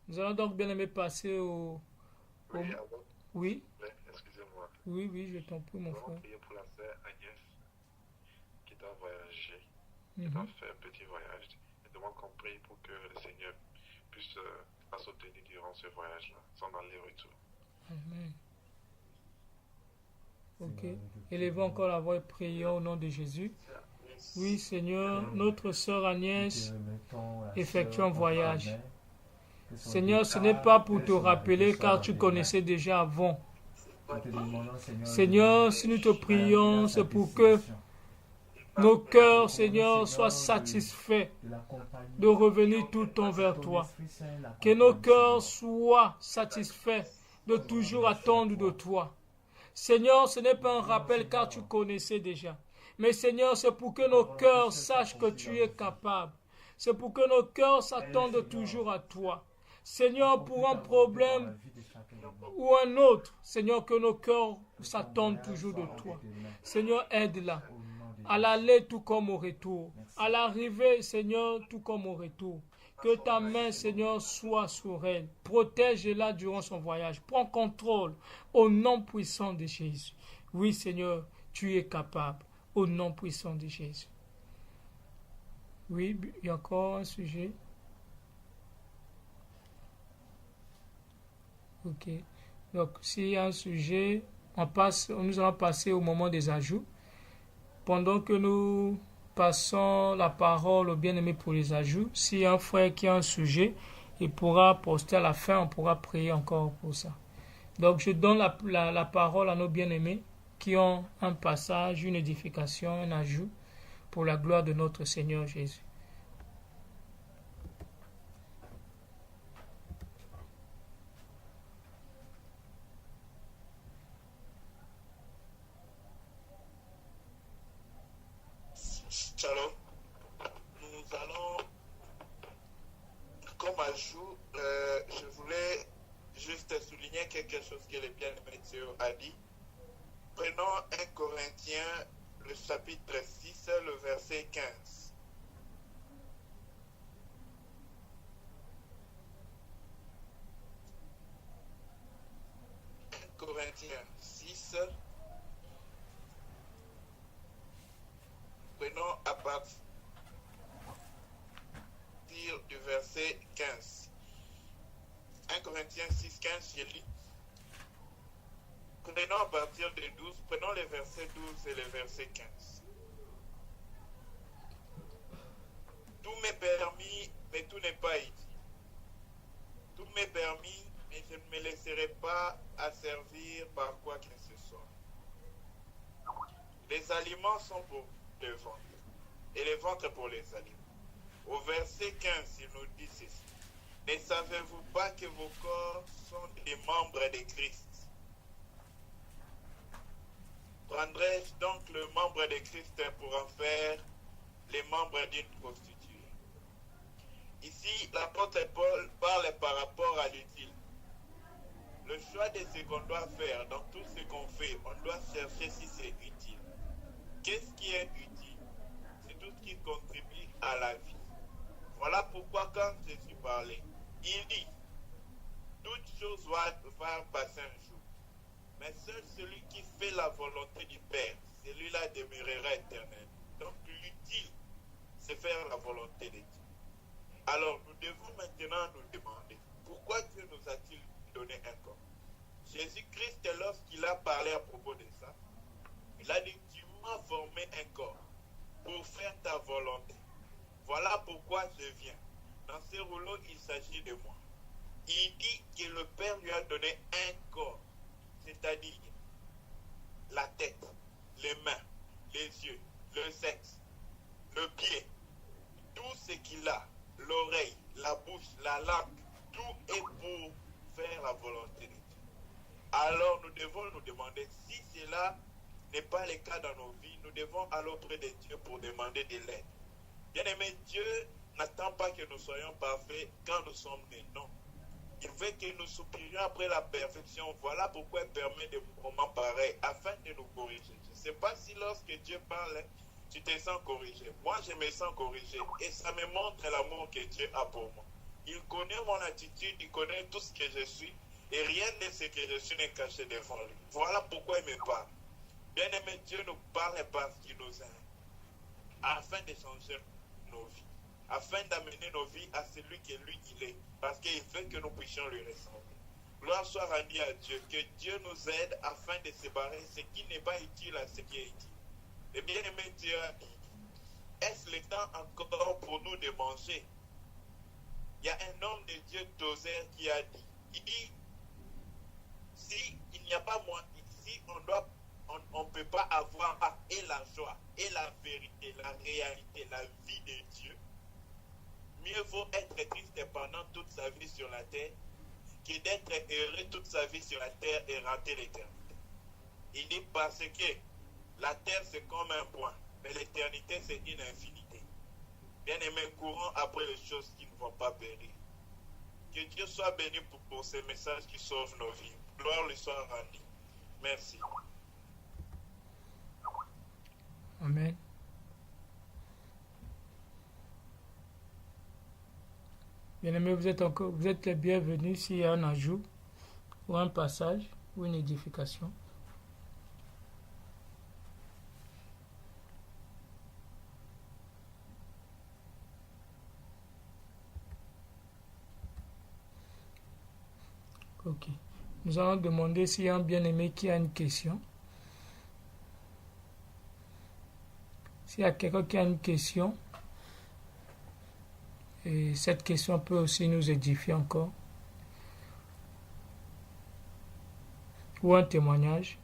Nous allons donc, bien-aimé, passer au... Oui, avant. Oui. Excusez-moi. Oui, je t'en prie, mon Nous allons frère. prier pour la sœur Agnès qui doit voyager, qui doit faire un petit voyage. Et demande qu'on prie pour que le Seigneur puisse la soutenir durant ce voyage-là, son aller-retour. Amen. Ok. Élevons encore la voix et prions au nom de Jésus. Oui, Seigneur, notre sœur Agnès effectue un voyage. Seigneur, ce n'est pas pour te rappeler car tu connaissais déjà avant. Seigneur, si nous te prions, c'est pour que nos cœurs, Seigneur, soient satisfaits de revenir tout le temps vers toi. Que nos cœurs soient satisfaits de toujours attendre de toi. Seigneur, ce n'est pas un rappel car tu connaissais déjà. Mais Seigneur, c'est pour que nos cœurs sachent que tu es capable. C'est pour que nos cœurs s'attendent toujours à toi. Seigneur, pour un problème ou un autre, Seigneur, que nos cœurs s'attendent toujours de toi. Seigneur, aide-la. À l'aller tout comme au retour. À l'arrivée, Seigneur, tout comme au retour. Que ta main, Seigneur, soit sur elle. Protège-la durant son voyage. Prends contrôle au nom puissant de Jésus. Oui, Seigneur, tu es capable. Au nom puissant de Jésus. Oui, il y a encore un sujet. Ok. Donc, s'il y a un sujet, nous allons passer au moment des ajouts. Pendant que nous passons la parole au bien-aimé pour les ajouts, s'il y a un frère qui a un sujet, il pourra poster à la fin, on pourra prier encore pour ça. Donc, je donne la parole à nos bien-aimés qui ont un passage, une édification, un ajout pour la gloire de notre Seigneur Jésus. Shalom. Nous allons, comme ajout, je voulais juste souligner quelque chose que le bien-aimé Dieu a dit. Prenons 1 Corinthiens, le chapitre 6, le verset 15. Corinthiens 6, partir du verset 15. 1 Corinthiens 6, 15, je lis. Prenons à partir de 12, prenons les versets 12 et les versets 15. Tout m'est permis, mais tout n'est pas utile. Tout m'est permis, mais je ne me laisserai pas asservir par quoi que ce soit. Les aliments sont pour le ventre, et le ventre pour les aliments. Au verset 15, il nous dit ceci. Ne savez-vous pas que vos corps sont des membres de Christ? Prendrai-je donc le membre de Christ pour en faire les membres d'une prostituée? Ici, l'apôtre Paul parle par rapport à l'utile. Le choix de ce qu'on doit faire, dans tout ce qu'on fait, on doit chercher si c'est utile. Qu'est-ce qui est utile? C'est tout ce qui contribue à la vie. Voilà pourquoi quand Jésus parlait, il dit, toute chose va passer un jour. Mais seul celui qui fait la volonté du Père, celui-là demeurera éternel. Donc l'utile, c'est faire la volonté de Dieu. Alors nous devons maintenant nous demander, pourquoi Dieu nous a-t-il donné un corps? Jésus-Christ, lorsqu'il a parlé à propos de ça, il a dit, tu m'as formé un corps pour faire ta volonté. Voilà pourquoi je viens. Dans ce rouleau, il s'agit de moi. Il dit que le Père lui a donné un corps, c'est-à-dire la tête, les mains, les yeux, le sexe, le pied, tout ce qu'il a, l'oreille, la bouche, la langue, tout est pour faire la volonté de Dieu. Alors nous devons nous demander si cela n'est pas le cas dans nos vies, nous devons aller auprès de Dieu pour demander de l'aide. Bien-aimé, Dieu n'attend pas que nous soyons parfaits quand nous sommes nés, non. Il veut que nous soupirions après la perfection. Voilà pourquoi il permet des moments pareils, afin de nous corriger. Je ne sais pas si lorsque Dieu parle, tu te sens corrigé. Moi, je me sens corrigé. Et ça me montre l'amour que Dieu a pour moi. Il connaît mon attitude, il connaît tout ce que je suis. Et rien de ce que je suis n'est caché devant lui. Voilà pourquoi il me parle. Bien-aimé, Dieu nous parle parce qu'il nous aime. Afin de changer nos vies. Afin d'amener nos vies à celui que lui il est. Parce qu'il veut que nous puissions lui ressembler. Gloire soit rendue à Dieu. Que Dieu nous aide afin de séparer ce qui n'est pas utile à ce qui est utile. Et bien aimé Dieu, est-ce le temps encore pour nous de manger? Il y a un homme de Dieu Tozer qui a dit, il dit, si il n'y a pas moins, si on ne peut pas avoir et la joie, et la vérité, la réalité, la vie de Dieu, mieux vaut être triste pendant toute sa vie sur la terre que d'être heureux toute sa vie sur la terre et rater l'éternité. Il dit parce que la terre c'est comme un point, mais l'éternité c'est une infinité. Bien-aimés, courons après les choses qui ne vont pas périr. Que Dieu soit béni pour ces messages qui sauvent nos vies. Gloire lui soit rendue. Merci. Amen. Bien-aimés, vous êtes les bienvenus s'il y a un ajout ou un passage ou une édification. Ok. Nous allons demander s'il y a un bien-aimé qui a une question. S'il y a quelqu'un qui a une question, et cette question peut aussi nous édifier encore, ou un témoignage.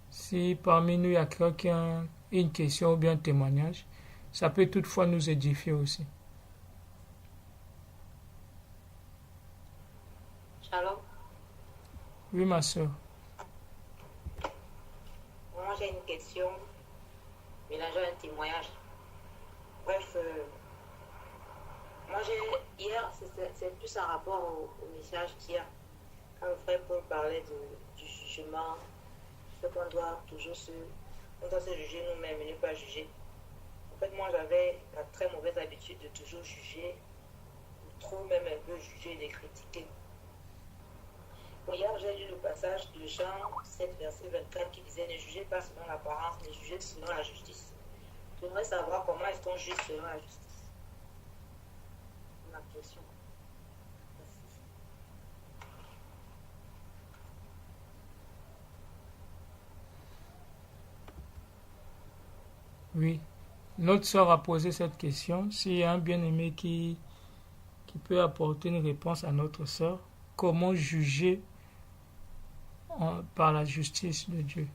Si parmi nous il y a quelqu'un qui a une question ou bien un témoignage, ça peut toutefois nous édifier aussi. Shalom. Oui, ma soeur. Moi, j'ai une question mélangeant un témoignage. Bref, moi, hier, c'est plus un rapport au message d'hier. Quand le frère Paul parlait du jugement, ce qu'on doit toujours se juger nous-mêmes et ne pas juger. En fait, moi, j'avais la très mauvaise habitude de toujours juger, ou trop même un peu juger et de critiquer. Hier, j'ai lu le passage de Jean 7, verset 24 qui disait « Ne jugez pas selon l'apparence, mais jugez selon la justice. » J'aimerais savoir comment est-ce qu'on juge selon la justice. Ma question. Merci. Oui. Notre sœur a posé cette question. S'il y a un bien-aimé qui peut apporter une réponse à notre sœur, comment juger par la justice de Dieu?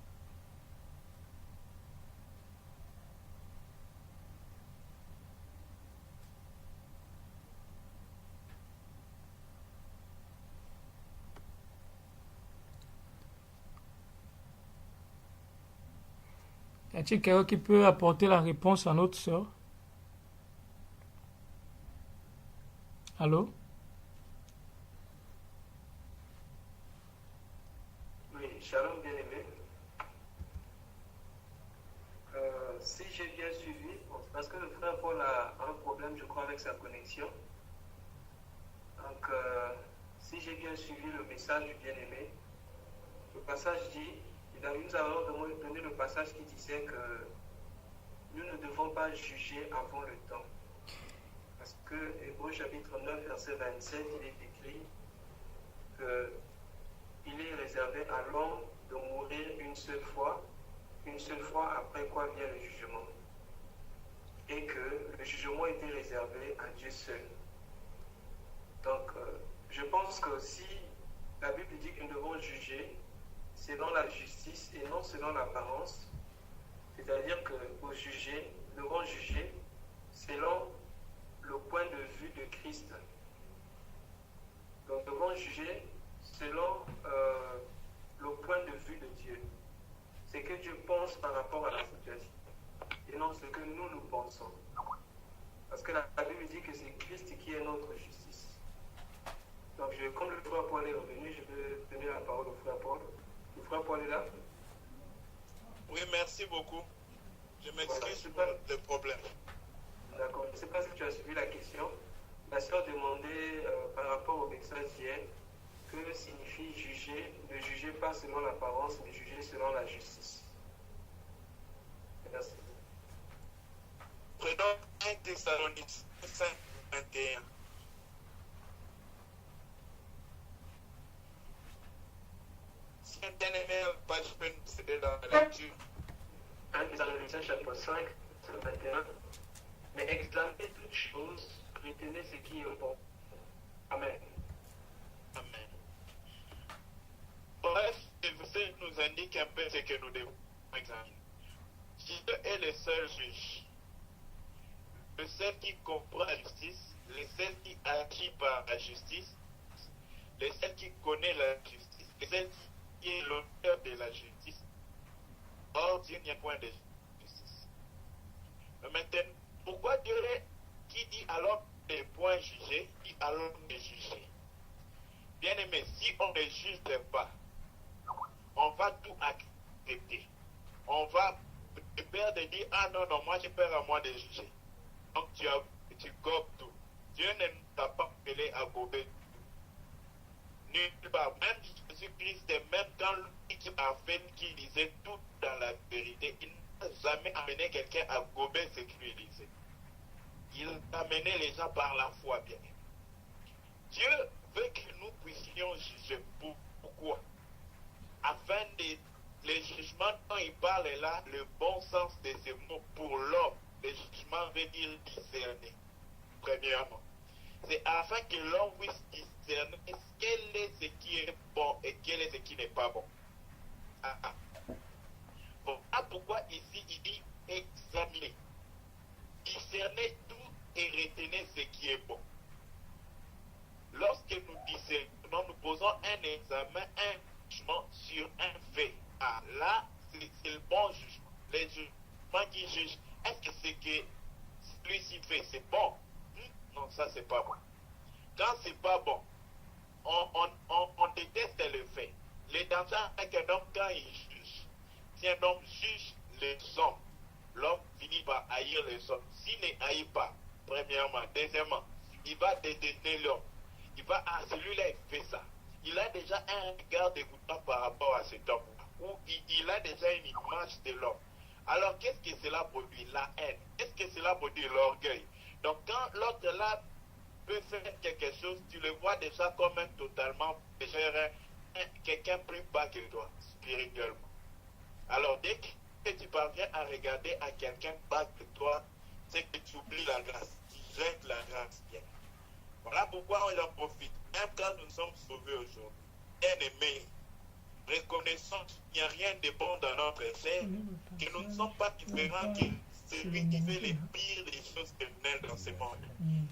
Y a-t-il quelqu'un qui peut apporter la réponse à notre sœur? Allô? Oui, shalom bien-aimé. Si j'ai bien suivi, parce que le frère Paul a un problème, je crois, avec sa connexion. Donc, si j'ai bien suivi le message du bien-aimé, le passage dit, nous avons donné le passage qui disait que nous ne devons pas juger avant le temps. Parce que Hébreux chapitre 9, verset 27, il est écrit qu'il est réservé à l'homme de mourir une seule fois après quoi vient le jugement. Et que le jugement était réservé à Dieu seul. Donc, je pense que si la Bible dit que nous devons juger selon la justice et non selon l'apparence, c'est-à-dire que nous devons juger selon le point de vue de Christ. Donc, nous devons juger selon le point de vue de Dieu. Ce que Dieu pense par rapport à la situation et non ce que nous pensons. Parce que la Bible dit que c'est Christ qui est notre justice. Donc, comme le frère Paul est revenu, je vais donner la parole au frère Paul. Le frère Paul est là? Oui, merci beaucoup. Je m'excuse Voilà, pour le problème. D'accord. Je ne sais pas si tu as suivi la question. La sœur demandait par rapport au message d'hier que signifie juger, ne juger pas selon l'apparence, mais juger selon la justice. Merci. Prenons 1 Thessaloniciens 5, 21. Si un bien-aimé pas, je peux nous céder dans la lecture. 1 Thessaloniciens chapitre 5, verset 21. Mais examinez toutes choses, retenez ce qui est bon. Amen. Amen. Bref, le verset nous indique un peu ce que nous devons examiner. Dieu est le seul juge, le seul qui comprend la justice, le seul qui agit par la justice, le seul qui connaît la justice, le seul qui est l'auteur de la justice. Or, Dieu n'y a point de justice. Mais maintenant, pourquoi Dieu qui dit alors des points jugés, dit alors de juger? Bien aimé, si on ne juge pas, on va tout accepter. On va peur de dire, ah non, non, moi j'ai peur à moi de juger. Donc tu gobes tout. Dieu ne t'a pas appelé à gober tout. Nulle part. Même Jésus-Christ, même quand lui qui a fait, qui disait tout dans la vérité, il n'a jamais amené quelqu'un à gober ce qu'il lui disait. Il a amené les gens par la foi, bien. Dieu veut que nous puissions juger. Pourquoi? Afin de les jugements dont il parle là, le bon sens de ces mots pour l'homme, le jugement veut dire discerner. Premièrement, c'est afin que l'homme puisse discerner quel est ce qui est bon et quel est ce qui n'est pas bon. Voilà pourquoi ici il dit examiner, discerner tout et retenir ce qui est bon. Lorsque nous discernons, nous posons un examen, un jugement sur un fait. Ah, là, c'est le bon jugement. Les jugements qui jugent, est-ce que ce que celui-ci fait, c'est bon? Non, ça, c'est pas bon. Quand c'est pas bon, on déteste le fait. Le danger avec un homme quand il juge. Si un homme juge les hommes, l'homme finit par haïr les hommes. S'il ne haït pas, premièrement, deuxièmement, il va détester l'homme. Il va, ah, celui-là, il fait ça. Il a déjà un regard dégoûtant par rapport à cet homme. Où il a déjà une image de l'homme. Alors, qu'est-ce que cela produit? La haine. Qu'est-ce que cela produit? L'orgueil. Donc, quand l'autre là peut faire quelque chose, tu le vois déjà comme un totalement pécheur, quelqu'un plus bas que toi, spirituellement. Alors, dès que tu parviens à regarder à quelqu'un bas que toi, c'est que tu oublies la grâce, tu jettes la grâce bien. Voilà pourquoi on en profite. Même quand nous sommes sauvés aujourd'hui, bien-aimés, reconnaissons qu'il n'y a rien de bon dans notre chair, que nous ne sommes pas différents que celui qui fait les pires des choses criminelles dans ce monde.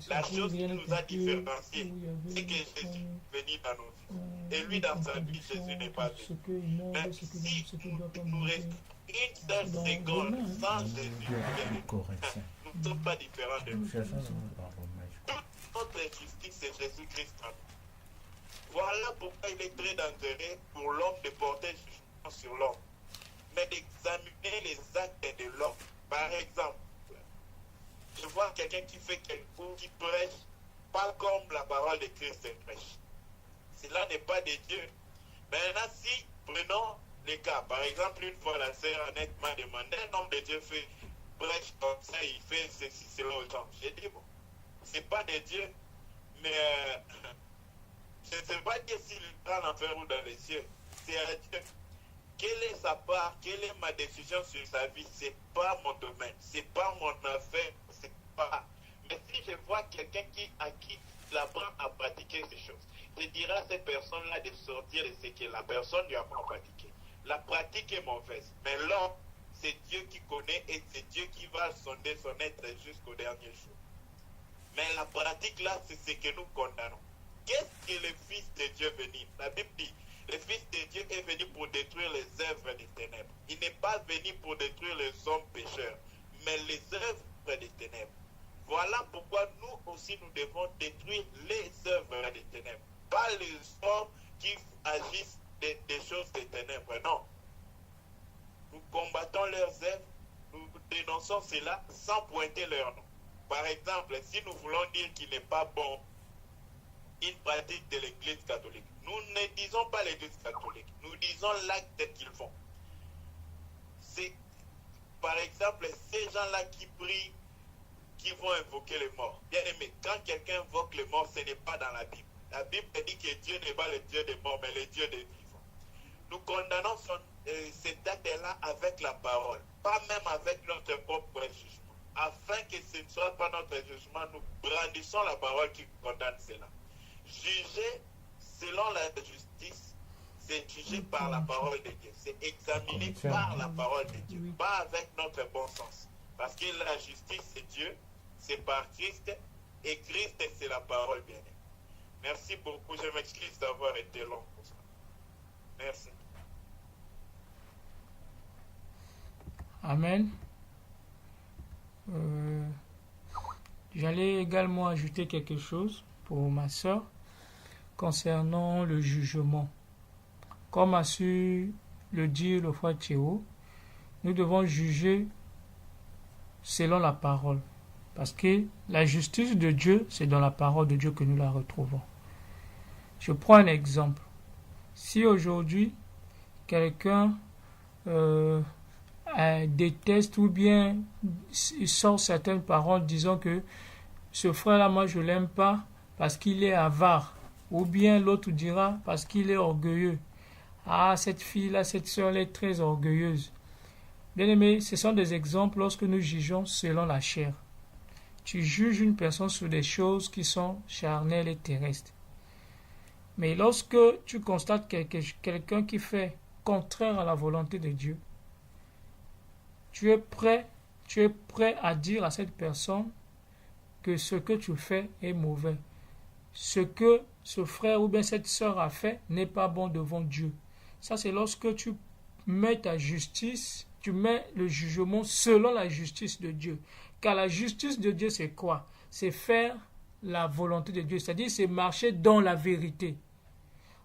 La chose qui nous a différenciés, c'est que Jésus est venu dans nos vies. Et lui, dans sa vie, Jésus n'est pas venu. Mais si nous restons une seule seconde sans Jésus, nous ne sommes pas différents de nous. Toute notre justice, c'est Jésus-Christ en nous. Voilà pourquoi il est très dangereux pour l'homme de porter jugement sur l'homme, mais d'examiner les actes de l'homme. Par exemple, je vois quelqu'un qui fait quelque chose, qui prêche pas comme la parole de Christ prêche. Cela n'est pas de Dieu. Maintenant, si prenons les cas, par exemple, une fois la sœur Annette m'a demandé, un homme de Dieu prêche comme ça, il fait ceci, cela autant. J'ai dit, bon, c'est pas de Dieu, mais je ne sais pas dire s'il prend l'enfer ou dans les cieux. C'est à Dieu. Quelle est sa part, quelle est ma décision sur sa vie? C'est pas mon domaine, c'est pas mon affaire, c'est pas. Mais si je vois quelqu'un à qui l'apprend à pratiquer ces choses, je dirais à cette personne-là de sortir de ce que la personne lui apprend à pratiquer. La pratique est mauvaise, mais l'homme, c'est Dieu qui connaît et c'est Dieu qui va sonder son être jusqu'au dernier jour. Mais la pratique là, c'est ce que nous condamnons. Qu'est-ce que le Fils de Dieu est venu? La Bible dit, le Fils de Dieu est venu pour détruire les œuvres des ténèbres. Il n'est pas venu pour détruire les hommes pécheurs, mais les œuvres des ténèbres. Voilà pourquoi nous aussi nous devons détruire les œuvres des ténèbres. Pas les hommes qui agissent des choses des ténèbres, non. Nous combattons leurs œuvres, nous dénonçons cela sans pointer leur nom. Par exemple, si nous voulons dire qu'il n'est pas bon une pratique de l'Église catholique, nous ne disons pas l'Église catholique, nous disons l'acte qu'ils font. C'est, par exemple, ces gens-là qui prient, qui vont invoquer les morts. Bien aimé, quand quelqu'un invoque les morts, ce n'est pas dans la Bible. La Bible dit que Dieu n'est pas le Dieu des morts, mais le Dieu des vivants. Nous condamnons cet acte-là avec la parole, pas même avec notre propre jugement. Afin que ce ne soit pas notre jugement, nous brandissons la parole qui condamne cela. Juger selon la justice, c'est juger par la parole de Dieu. C'est examiner par la parole de Dieu, pas avec notre bon sens. Parce que la justice, c'est Dieu, c'est par Christ, et Christ, c'est la parole bien-aimée. Merci beaucoup. Je m'excuse d'avoir été long pour ça. Merci. Amen. J'allais également ajouter quelque chose pour ma sœur concernant le jugement. Comme a su le dire le frère Théo, nous devons juger selon la parole. Parce que la justice de Dieu, c'est dans la parole de Dieu que nous la retrouvons. Je prends un exemple. Si aujourd'hui, quelqu'un déteste ou bien il sort certaines paroles disant que ce frère-là, moi je ne l'aime pas parce qu'il est avare, ou bien l'autre dira parce qu'il est orgueilleux. Ah, cette fille-là, cette sœur-là est très orgueilleuse. Bien aimé, ce sont des exemples lorsque nous jugeons selon la chair. Tu juges une personne sur des choses qui sont charnelles et terrestres. Mais lorsque tu constates quelqu'un qui fait contraire à la volonté de Dieu, tu es prêt à dire à cette personne que ce que tu fais est mauvais. Ce que ce frère ou bien cette sœur a fait n'est pas bon devant Dieu. Ça, c'est lorsque tu mets ta justice, tu mets le jugement selon la justice de Dieu. Car la justice de Dieu, c'est quoi? C'est faire la volonté de Dieu, c'est-à-dire c'est marcher dans la vérité.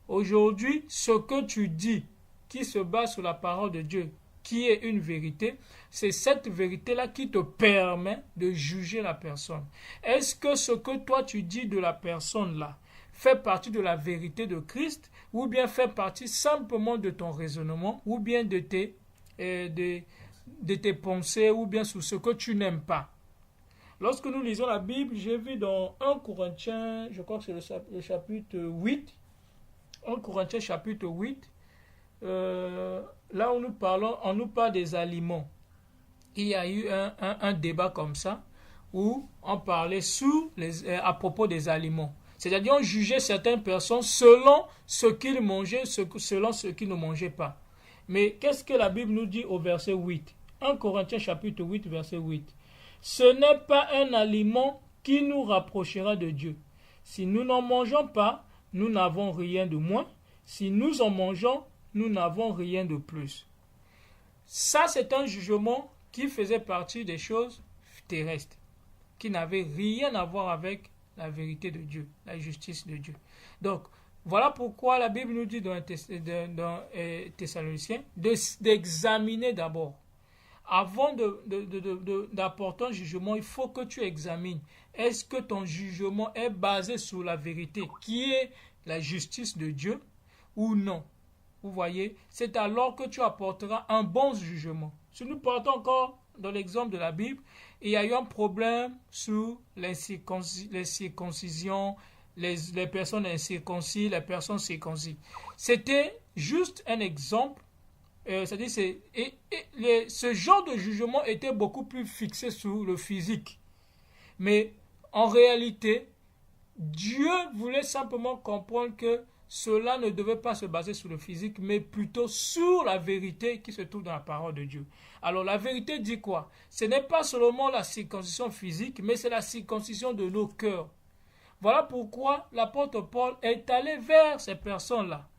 Aujourd'hui, ce que tu dis, qui se base sur la parole de Dieu, qui est une vérité, c'est cette vérité-là qui te permet de juger la personne. Est-ce que ce que toi tu dis de la personne-là fait partie de la vérité de Christ, ou bien fait partie simplement de ton raisonnement, ou bien de de tes pensées ou bien sur ce que tu n'aimes pas. Lorsque nous lisons la Bible, j'ai vu dans 1 Corinthiens, je crois que c'est le chapitre 8, 1 Corinthiens chapitre 8, là où on nous parle des aliments. Il y a eu un débat comme ça, où on parlait à propos des aliments. C'est-à-dire, on jugeait certaines personnes selon ce qu'ils mangeaient, selon ce qu'ils ne mangeaient pas. Mais qu'est-ce que la Bible nous dit au verset 8? 1 Corinthiens chapitre 8, verset 8. Ce n'est pas un aliment qui nous rapprochera de Dieu. Si nous n'en mangeons pas, nous n'avons rien de moins. Si nous en mangeons, nous n'avons rien de plus. Ça, c'est un jugement qui faisait partie des choses terrestres, qui n'avaient rien à voir avec la vérité de Dieu, la justice de Dieu. Donc, voilà pourquoi la Bible nous dit dans Thessaloniciens d'examiner d'abord. Avant d'apporter un jugement, il faut que tu examines. Est-ce que ton jugement est basé sur la vérité, qui est la justice de Dieu, ou non? Vous voyez, c'est alors que tu apporteras un bon jugement. Si nous partons encore dans l'exemple de la Bible, il y a eu un problème sur les circoncisions, les personnes incirconcis, les personnes circoncis. C'était juste un exemple. C'est-à-dire, ce genre de jugement était beaucoup plus fixé sur le physique. Mais en réalité, Dieu voulait simplement comprendre que cela ne devait pas se baser sur le physique, mais plutôt sur la vérité qui se trouve dans la parole de Dieu. Alors la vérité dit quoi? Ce n'est pas seulement la circoncision physique, mais c'est la circoncision de nos cœurs. Voilà pourquoi l'apôtre Paul est allé vers ces personnes-là,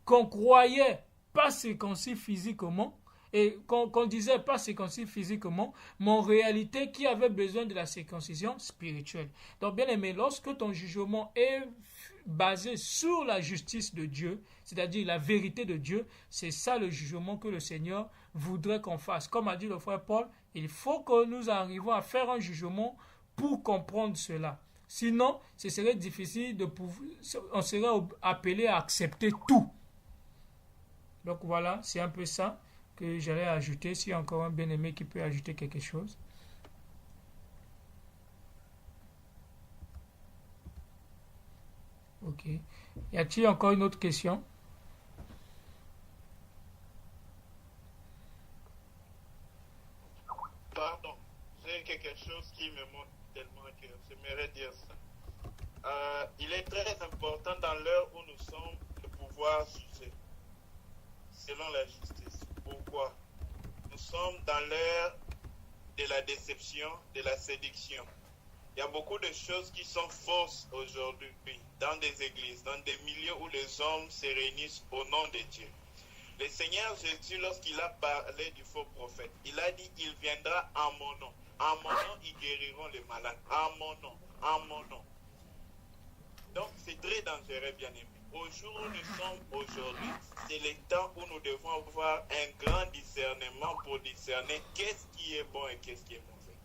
qu'on croyait pas circoncis physiquement, et qu'on disait pas circoncis physiquement, mais en réalité qui avait besoin de la circoncision spirituelle. Donc bien aimé, lorsque ton jugement est basé sur la justice de Dieu, c'est-à-dire la vérité de Dieu, c'est ça le jugement que le Seigneur voudrait qu'on fasse. Comme a dit le frère Paul, il faut que nous arrivions à faire un jugement pour comprendre cela. Sinon, ce serait difficile de pouvoir, on serait appelé à accepter tout. Donc voilà, c'est un peu ça que j'allais ajouter. S'il y a encore un bien-aimé qui peut ajouter quelque chose. Ok. Y a-t-il encore une autre question? Pardon, j'ai quelque chose qui me montre tellement que j'aimerais dire ça. Il est très important dans l'heure où nous sommes de pouvoir juger selon la justice. Pourquoi? Nous sommes dans l'ère de la déception, de la séduction. Il y a beaucoup de choses qui sont fausses aujourd'hui dans des églises, dans des milieux où les hommes se réunissent au nom de Dieu. Le Seigneur Jésus, lorsqu'il a parlé du faux prophète, il a dit, il viendra en mon nom. En mon nom, ils guériront les malades. En mon nom, en mon nom. Donc, c'est très dangereux, bien aimé. Au jour où nous sommes aujourd'hui, c'est le temps où nous devons avoir un grand discernement pour discerner qu'est-ce qui est bon et qu'est-ce qui est mauvais.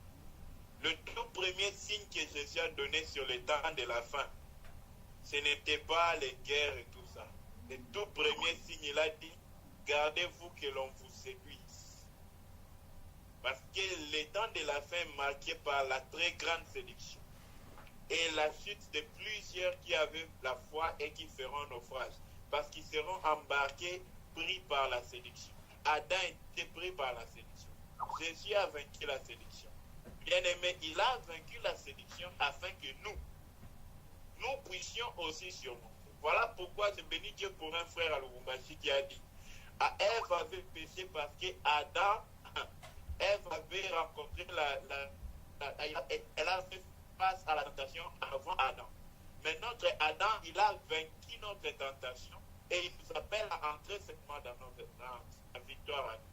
Le tout premier signe que Jésus a donné sur le temps de la fin, ce n'était pas les guerres et tout ça. Le tout premier signe, il a dit, gardez-vous que l'on vous séduise. Parce que le temps de la fin est marqué par la très grande séduction. Et la chute de plusieurs qui avaient la foi et qui feront naufrage. Parce qu'ils seront embarqués, pris par la séduction. Adam était pris par la séduction. Jésus a vaincu la séduction. Bien-aimé, il a vaincu la séduction afin que nous puissions aussi surmonter. Voilà pourquoi je bénis Dieu pour un frère à Lubumbashi qui a dit, Ève avait péché parce que Adam, Ève avait rencontré elle a fait face à la tentation avant Adam. Mais notre Adam, il a vaincu notre tentation et il nous appelle à entrer seulement dans la victoire à nous.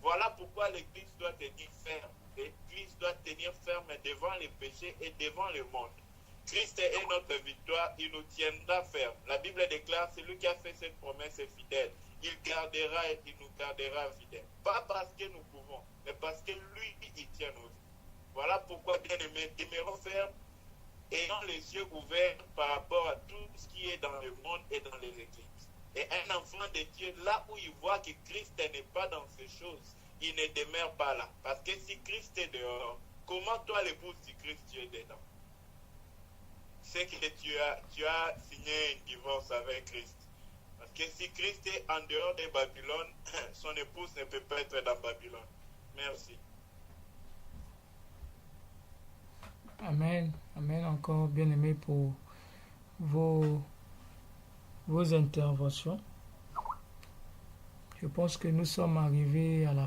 Voilà pourquoi l'Église doit tenir ferme. L'Église doit tenir ferme devant les péchés et devant le monde. Christ est notre victoire, il nous tiendra ferme. La Bible déclare, celui qui a fait cette promesse est fidèle. Il gardera et il nous gardera fidèles. Pas parce que nous pouvons, mais parce que lui, il tient nos vies. Voilà pourquoi, bien aimés, demeurons fermes, ayant les yeux ouverts par rapport à tout ce qui est dans le monde et dans les églises. Et un enfant de Dieu, là où il voit que Christ n'est pas dans ces choses, il ne demeure pas là. Parce que si Christ est dehors, comment toi l'épouse si Christ tu es dedans? C'est que tu as signé un divorce avec Christ. Parce que si Christ est en dehors de Babylone, son épouse ne peut pas être dans Babylone. Merci. Amen. Amen encore, bien-aimé, pour vos interventions. Je pense que nous sommes arrivés à la